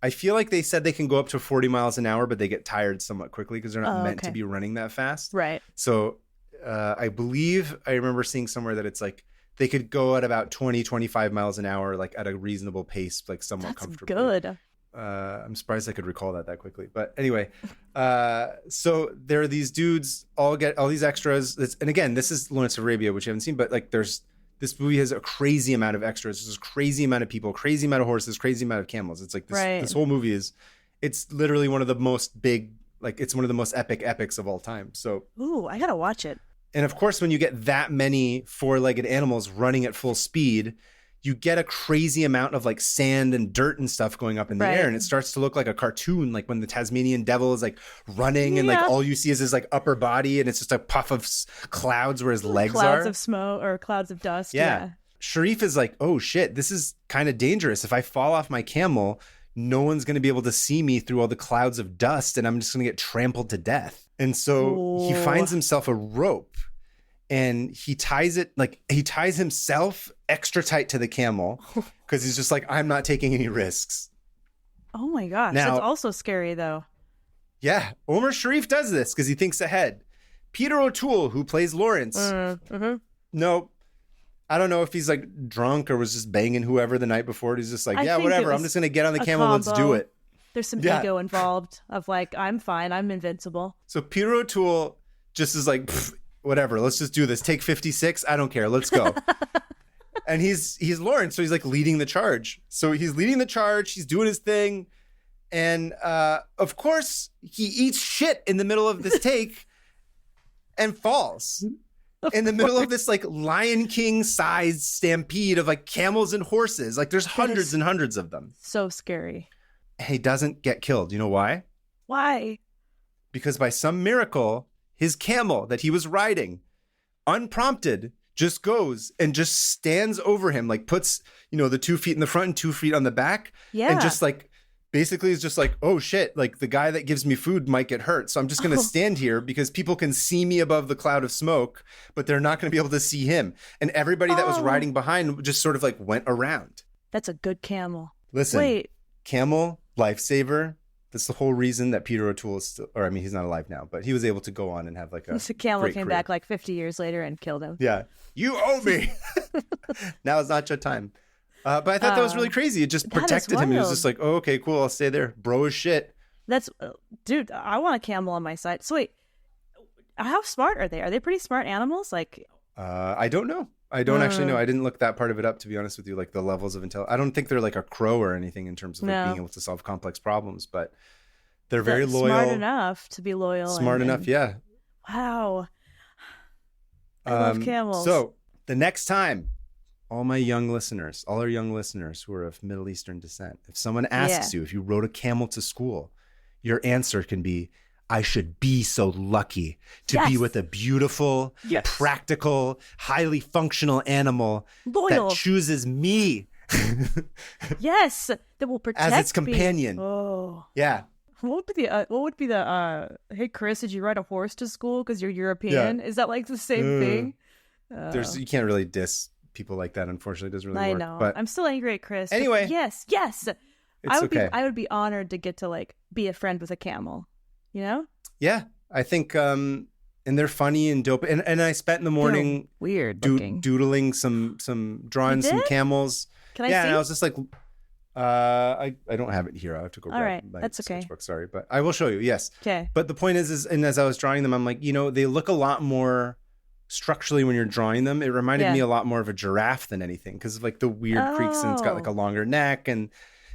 I feel like they said they can go up to 40 miles an hour, but they get tired somewhat quickly because they're not meant to be running that fast. Right. So I believe I remember seeing somewhere that it's like they could go at about 20, 25 miles an hour, like at a reasonable pace, like somewhat comfortably. That's good. I'm surprised I could recall that quickly. But anyway, so there are these dudes all get all these extras. And again, this is Lawrence of Arabia, which you haven't seen, but like this movie has a crazy amount of extras. There's a crazy amount of people, crazy amount of horses, crazy amount of camels. It's like this whole movie it's literally one of the most big, like it's one of the most epics of all time. So, ooh, I gotta watch it. And of course, when you get that many four-legged animals running at full speed, you get a crazy amount of like sand and dirt and stuff going up in the air. And it starts to look like a cartoon, like when the Tasmanian devil is like running and like all you see is his like upper body and it's just a puff of clouds where his legs are. Clouds of smoke or clouds of dust. Yeah. Sharif is like, oh shit, this is kind of dangerous. If I fall off my camel, no one's going to be able to see me through all the clouds of dust and I'm just going to get trampled to death. And so he finds himself a rope and he ties himself extra tight to the camel because he's just like, I'm not taking any risks. Oh my gosh. Now, that's also scary though. Yeah. Omar Sharif does this because he thinks ahead. Peter O'Toole, who plays Lawrence. No, I don't know if he's like drunk or was just banging whoever the night before. He's just like, yeah, whatever. I'm just going to get on the camel. Let's do it. There's some ego involved of like, I'm fine. I'm invincible. So Peter O'Toole just is like, whatever. Let's just do this. Take 56. I don't care. Let's go. And he's Lawrence. So he's like leading the charge. So he's leading the charge. He's doing his thing. And of course, he eats shit in the middle of this take and falls. In the middle of this like Lion King sized stampede of like camels and horses. Like there's hundreds and hundreds of them. So scary. He doesn't get killed. You know why? Why? Because by some miracle, his camel that he was riding, unprompted, just goes and just stands over him, like puts, the 2 feet in the front and 2 feet on the back. Yeah. And just like basically is just like, oh shit, like the guy that gives me food might get hurt. So I'm just going to stand here because people can see me above the cloud of smoke, but they're not going to be able to see him. And everybody that was riding behind just sort of like went around. That's a good camel. Listen, wait, camel, lifesaver. That's the whole reason that Peter O'Toole is still, or I mean, he's not alive now, but he was able to go on and have like the camel great came career. back like 50 years later and killed him. Yeah. You owe me. Now is not your time. But I thought that was really crazy. It just protected him. He was just like, oh, okay, cool. I'll stay there. Bro as shit. That's, dude, I want a camel on my side. So wait, how smart are they? Are they pretty smart animals? Like, I don't know. I don't actually know. I didn't look that part of it up, to be honest with you, like the levels of intelligence. I don't think they're like a crow or anything in terms of like being able to solve complex problems, but they're very loyal. Smart enough to be loyal. Smart enough, yeah. Wow. I love camels. So the next time, all our young listeners who are of Middle Eastern descent, if someone asks you if you rode a camel to school, your answer can be, I should be so lucky to be with a beautiful, practical, highly functional animal that chooses me. Yes, that will protect as its companion. Me. Oh, yeah. What would be the hey Chris, did you ride a horse to school because you're European? Is that like the same thing? You can't really diss people like that. Unfortunately, it doesn't really work. I know. But I'm still angry at Chris. Anyway, yes. I would be honored to get to like be a friend with a camel. You know? Yeah, I think, and they're funny and dope. And I spent the morning doodling drawing some camels. Can I see? And I was just like, I don't have it here. I have to go grab my sketchbook. Sorry, but I will show you. Yes. Okay. But the point is, and as I was drawing them, I'm like, they look a lot more structurally when you're drawing them. It reminded me a lot more of a giraffe than anything because of like the weird creaks, and it's got like a longer neck, and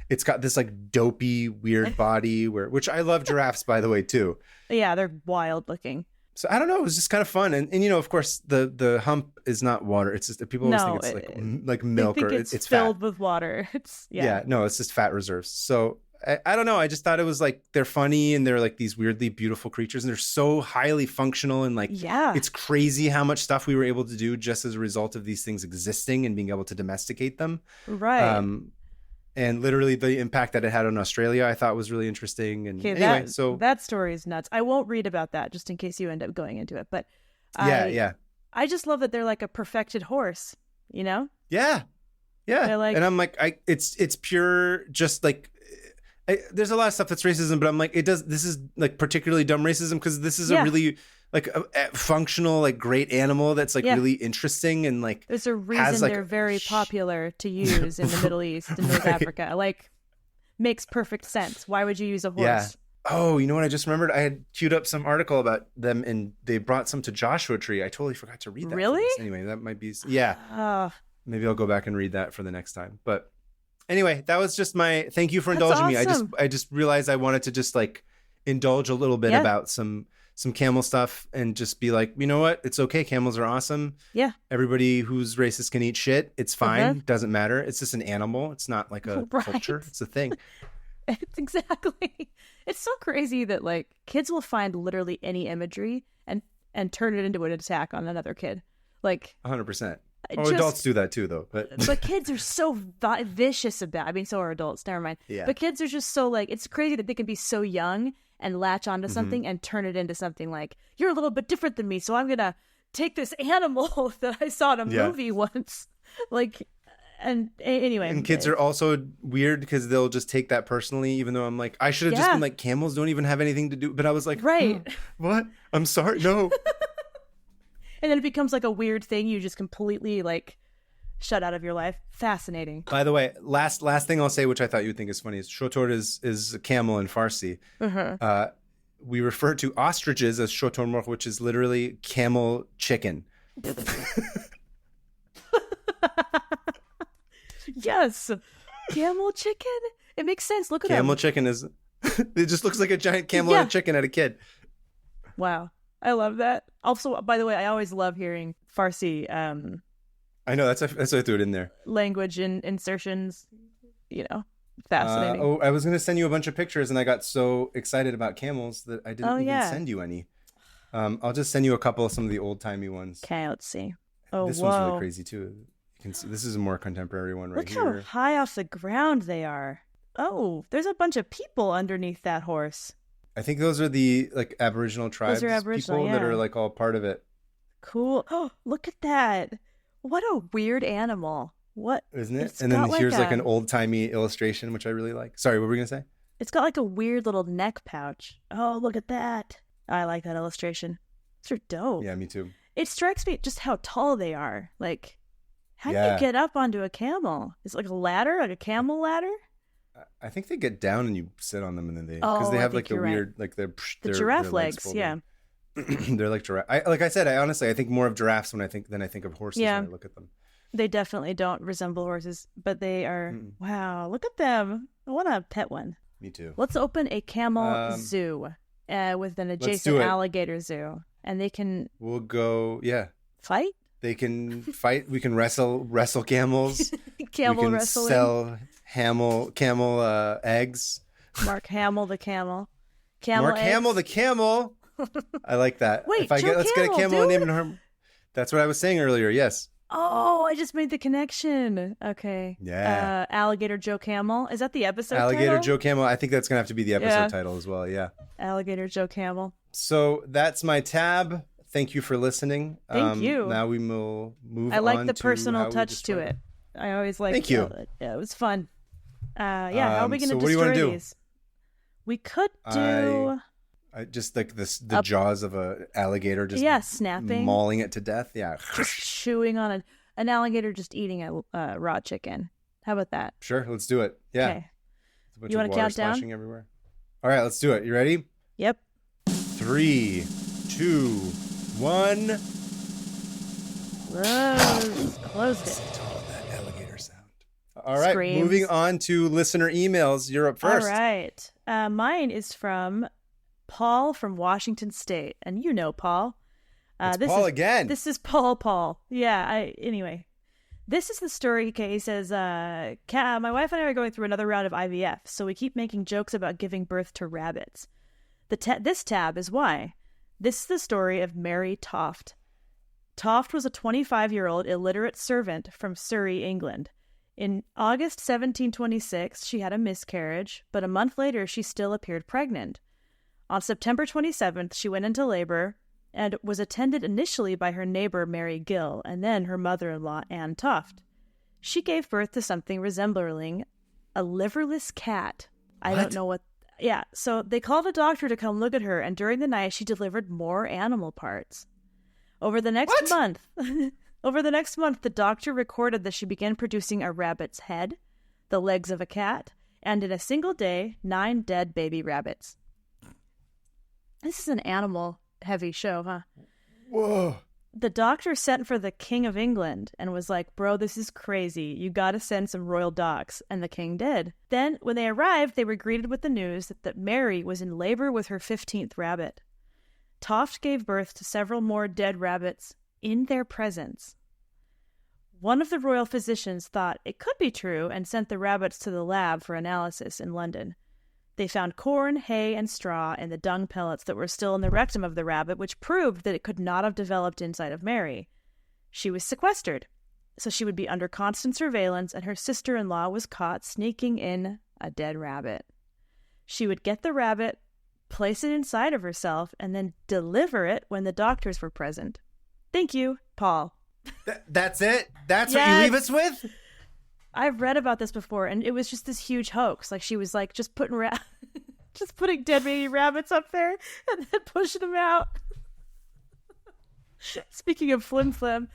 it's got this like dopey weird body which I love giraffes, by the way, too. Yeah, they're wild looking. So I don't know. It was just kind of fun, and of course the hump is not water. It's just people always think it's like milk, or it's filled fat. With water. It's no, it's just fat reserves. So I don't know. I just thought it was like they're funny and they're like these weirdly beautiful creatures, and they're so highly functional, and like it's crazy how much stuff we were able to do just as a result of these things existing and being able to domesticate them. Right. And literally the impact that it had on Australia, I thought was really interesting. And anyway, so that story is nuts. I won't read about that just in case you end up going into it. But I just love that they're like a perfected horse, you know? Yeah. They're like, and I'm like, it's pure, just like, there's a lot of stuff that's racism, but I'm like, this is like particularly dumb racism because this is a really like a functional, like great animal that's like really interesting, and like there's a reason they're very popular to use in the Middle East and North Africa. Like, makes perfect sense. Why would you use a horse? Yeah. Oh, you know what? I just remembered I had queued up some article about them, and they brought some to Joshua Tree. I totally forgot to read that. Really? Anyway, that might be maybe I'll go back and read that for the next time. But anyway, that was just my thank you for indulging me. I just realized I wanted to just like indulge a little bit about some camel stuff and just be like, you know what? It's okay. Camels are awesome. Yeah. Everybody who's racist can eat shit. It's fine. Doesn't matter. It's just an animal. It's not like a culture. It's a thing. It's exactly. It's so crazy that like kids will find literally any imagery and turn it into an attack on another kid. Like 100%. Adults do that too, though. But kids are so vicious about. I mean, so are adults. Never mind. Yeah. But kids are just so like, it's crazy that they can be so young and latch onto something and turn it into something like, you're a little bit different than me, so I'm gonna take this animal that I saw in a movie once. Like, and anyway. And kids are also weird because they'll just take that personally, even though I'm like, I should have just been like, camels don't even have anything to do. But I was like, what? I'm sorry. No. And then it becomes like a weird thing you just completely like shut out of your life. Fascinating. By the way, last thing I'll say, which I thought you'd think is funny, is shotor is a camel in Farsi. We refer to ostriches as shotor morgh, which is literally camel chicken. Yes, camel chicken. It makes sense. Look at camel chicken is. It just looks like a giant camel and a chicken at a kid. Wow. I love that. Also, by the way, I always love hearing Farsi. I know that's why I threw it in there. Language and insertions, fascinating. I was going to send you a bunch of pictures, and I got so excited about camels that I didn't even send you any. I'll just send you a couple of some of the old timey ones. Okay, let's see. Oh, this one's really crazy too. You can see this is a more contemporary one right here. Look how high off the ground they are. Oh, there's a bunch of people underneath that horse. I think those are the like Aboriginal tribes people that are like all part of it. Cool. Oh, look at that. What a weird animal. What? Isn't it? And then here's like an old-timey illustration, which I really like. Sorry, what were we going to say? It's got like a weird little neck pouch. Oh, look at that. I like that illustration. These are dope. Yeah, me too. It strikes me just how tall they are. Like, how do you get up onto a camel? Is it like a ladder, like a camel ladder? I think they get down and you sit on them, and then because they have like the weird, like the giraffe legs. Yeah, they're like giraffe. Like I said, I think more of giraffes than I think of horses when I look at them. They definitely don't resemble horses, but they are. Wow, look at them! I want to pet one. Me too. Let's open a camel zoo with an adjacent alligator zoo, and they can. We'll go. Yeah. Fight. They can fight. We can wrestle camels. Camel wrestling. Sell camel eggs. Mark Hamill the camel. Mark Hamill the camel. I like that. Wait, let's get a camel named her. That's what I was saying earlier. Yes. Oh, I just made the connection. Okay. Yeah. Alligator Joe Camel. Is that the episode Alligator title? Joe Camel. I think that's going to have to be the episode title as well. Yeah. Alligator Joe Camel. So that's my tab. Thank you for listening. Thank you. Now we will move on. I like the personal touch to it. I always like. Thank you. Yeah, it was fun. How are we going to destroy what do you want to these? We could do. I just like the jaws of a alligator just snapping, mauling it to death. Yeah, just chewing on an alligator, just eating a raw chicken. How about that? Sure, let's do it. Yeah. Okay. You want to count down? Everywhere. All right, let's do it. You ready? Yep. 3, 2, 1. Closed it. That alligator sound. All right, Screams. Moving on to listener emails. You're up first. All right. Mine is from Paul from Washington State, and you know Paul. It's Paul again. This is Paul. Yeah. Anyway, this is the story. Okay, he says, my wife and I are going through another round of IVF, so we keep making jokes about giving birth to rabbits. This tab is why. This is the story of Mary Toft. Toft was a 25-year-old illiterate servant from Surrey, England. In August 1726, she had a miscarriage, but a month later she still appeared pregnant. On September 27th, she went into labor and was attended initially by her neighbor Mary Gill and then her mother-in-law Anne Toft. She gave birth to something resembling a liverless cat. I don't know what... Yeah, so they called a doctor to come look at her, and during the night she delivered more animal parts. Over the next month, the doctor recorded that she began producing a rabbit's head, the legs of a cat, and in a single day, 9 dead baby rabbits. This is an animal-heavy show, huh? Whoa. The doctor sent for the King of England and was like, bro, this is crazy. You gotta send some royal dogs. And the king did. Then, when they arrived, they were greeted with the news that Mary was in labor with her 15th rabbit. Toft gave birth to several more dead rabbits in their presence. One of the royal physicians thought it could be true and sent the rabbits to the lab for analysis in London. They found corn, hay, and straw in the dung pellets that were still in the rectum of the rabbit, which proved that it could not have developed inside of Mary. She was sequestered, so she would be under constant surveillance, and her sister-in-law was caught sneaking in a dead rabbit. She would get the rabbit, place it inside of herself, and then deliver it when the doctors were present. Thank you, Paul. That's it? That's what you leave us with? I've read about this before, and it was just this huge hoax. Like, she was like just putting dead baby rabbits up there and then pushing them out. Speaking of flim flam.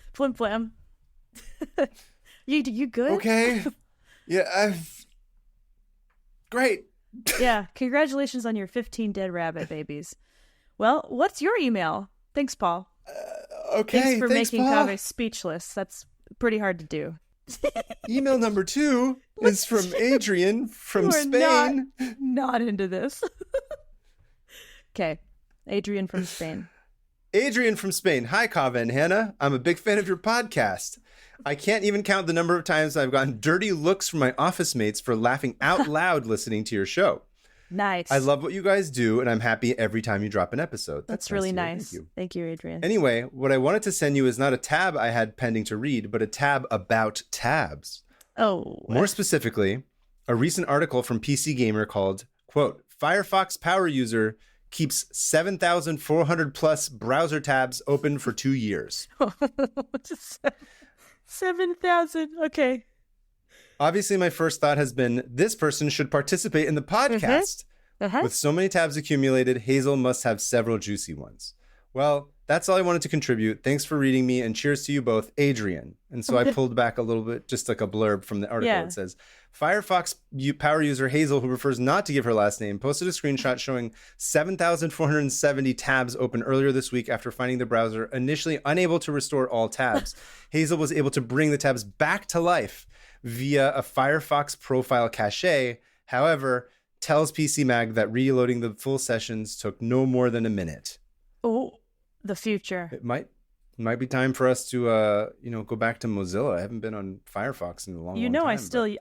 You good? Okay. Yeah, great. Yeah, congratulations on your 15 dead rabbit babies. Well, what's your email? Thanks, Paul. Okay, thanks for making Paul. Kaveh speechless. That's pretty hard to do. Email number 2 is from Adrian from Spain. Not into this. Okay, Adrian from Spain. Adrian from Spain. Hi, Kaveh and Hannah. I'm a big fan of your podcast. I can't even count the number of times I've gotten dirty looks from my office mates for laughing out loud listening to your show. Nice. I love what you guys do, and I'm happy every time you drop an episode. That's really nice. Thank you, Adrian. Anyway, what I wanted to send you is not a tab I had pending to read, but a tab about tabs. Oh. More specifically, a recent article from PC Gamer called, quote, Firefox power user keeps 7,400 plus browser tabs open for 2 years. 7,000. Okay. Obviously, my first thought has been this person should participate in the podcast. With so many tabs accumulated, Hazel must have several juicy ones. Well, that's all I wanted to contribute. Thanks for reading me, and cheers to you both, Adrian. And so I pulled back a little bit, just like a blurb from the article. Yeah. It says, Firefox power user Hazel, who prefers not to give her last name, posted a screenshot showing 7,470 tabs open earlier this week after finding the browser initially unable to restore all tabs. Hazel was able to bring the tabs back to life via a Firefox profile cache. However, tells PC Mag that reloading the full sessions took no more than a minute. Oh, the future. It might be time for us to go back to Mozilla. I haven't been on Firefox in a long time.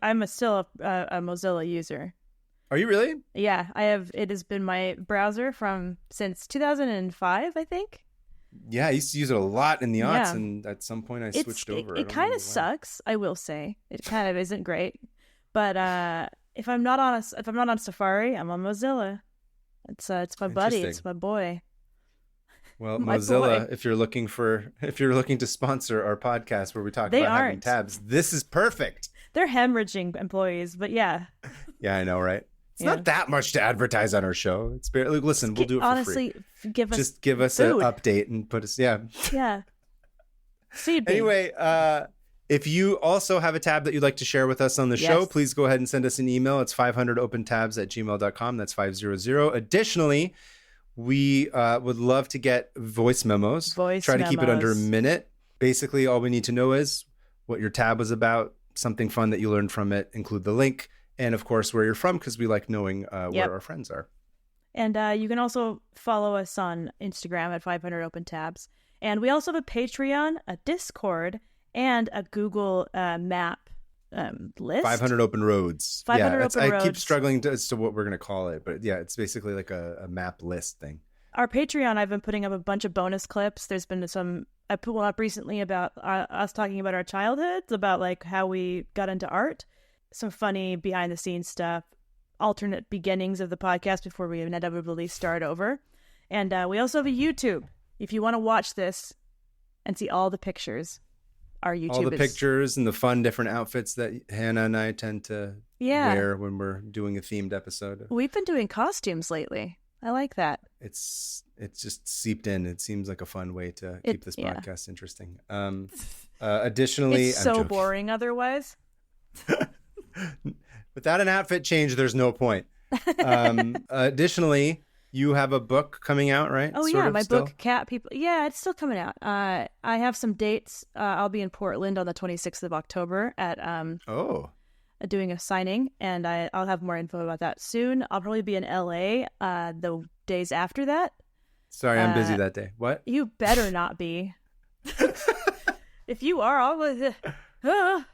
I'm still a Mozilla user. Are you really? Yeah, I have. It has been my browser since 2005, I think. Yeah, I used to use it a lot in the aughts, and at some point I switched over. It kind of sucks, I will say. It kind of isn't great, but if I'm not on Safari, I'm on Mozilla. It's my buddy. It's my boy. Well, Mozilla, if you're looking to sponsor our podcast where we talk about having tabs, this is perfect. They're hemorrhaging employees, but yeah. Yeah, I know, right? It's not that much to advertise on our show. It's barely. Listen, we'll do it for free. Honestly, give us an update and put us. Yeah. Yeah. Anyway, if you also have a tab that you'd like to share with us on the show, please go ahead and send us an email. It's 500opentabs@gmail.com. That's 500. Additionally, we would love to get voice memos. Try to keep it under a minute. Basically, all we need to know is what your tab was about, something fun that you learned from it, include the link, and of course, where you're from, because we like knowing where our friends are. And you can also follow us on Instagram at 500opentabs. And we also have a Patreon, a Discord, and a Google map list. 500 Open Roads. 500 Open Roads. I keep struggling as to what we're going to call it, but yeah, it's basically like a map list thing. Our Patreon, I've been putting up a bunch of bonus clips. There's been I put one up recently about us talking about our childhoods, about like how we got into art, some funny behind the scenes stuff, alternate beginnings of the podcast before we inevitably start over. And we also have a YouTube. If you want to watch this and see all the pictures, our YouTube all the pictures and the fun different outfits that Hannah and I tend to wear when we're doing a themed episode. We've been doing costumes lately. I like that. It's just seeped in. It seems like a fun way to keep this podcast interesting. Additionally, it's so boring otherwise. Without an outfit change, there's no point. Additionally, you have a book coming out, right? Oh, my book, Cat People. Yeah, it's still coming out. I have some dates. I'll be in Portland on the 26th of October at doing a signing, and I'll have more info about that soon. I'll probably be in LA the days after that. Sorry, I'm busy that day. What? You better not be. If you are, I'll...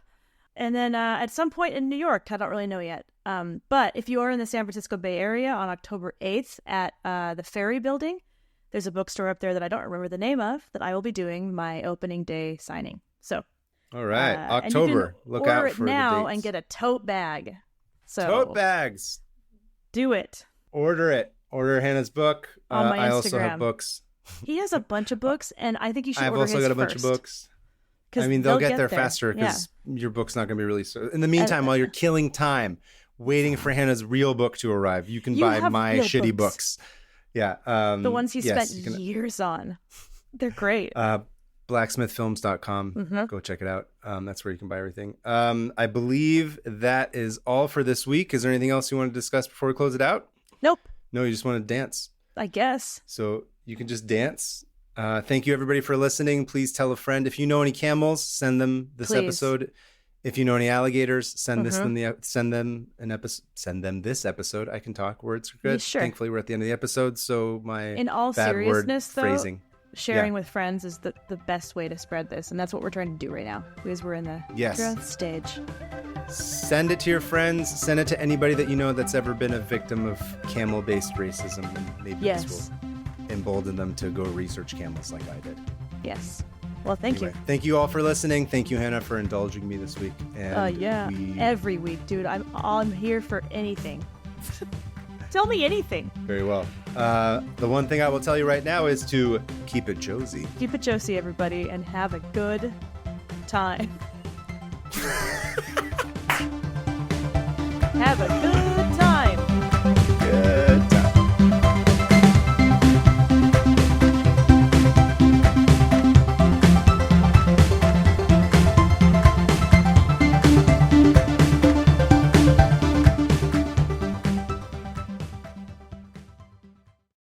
And then at some point in New York, I don't really know yet. But if you are in the San Francisco Bay Area on October 8th at the Ferry Building, there's a bookstore up there that I don't remember the name of that I will be doing my opening day signing. So, all right, October. Look out for now the dates. And get a tote bag. So tote bags. Do it. Order it. Order Hannah's book. On my Instagram. I also have books. He has a bunch of books, and I think you should order his I've also got a bunch of books. I mean, they'll get there faster because your book's not going to be released. So in the meantime, while you're killing time waiting for Hannah's real book to arrive, you can buy my shitty books. Yeah. The ones he spent years on. They're great. Blacksmithfilms.com. Mm-hmm. Go check it out. That's where you can buy everything. I believe that is all for this week. Is there anything else you want to discuss before we close it out? Nope. No, you just want to dance. I guess. So you can just dance. Thank you, everybody, for listening. Please tell a friend. If you know any camels, send them this episode. If you know any alligators, send them this episode. I can talk. Words are good. Sure. Thankfully, we're at the end of the episode, so in all bad seriousness, word phrasing. Sharing with friends is the best way to spread this, and that's what we're trying to do right now because we're in the growth stage. Send it to your friends. Send it to anybody that you know that's ever been a victim of camel-based racism, and maybe this will embolden them to go research camels like I did. Yes. Well, thank you. Thank you all for listening. Thank you, Hannah, for indulging me this week. And every week, dude. I'm here for anything. Tell me anything. Very well. The one thing I will tell you right now is to keep it Josie. Keep it Josie, everybody, and have a good time. Have a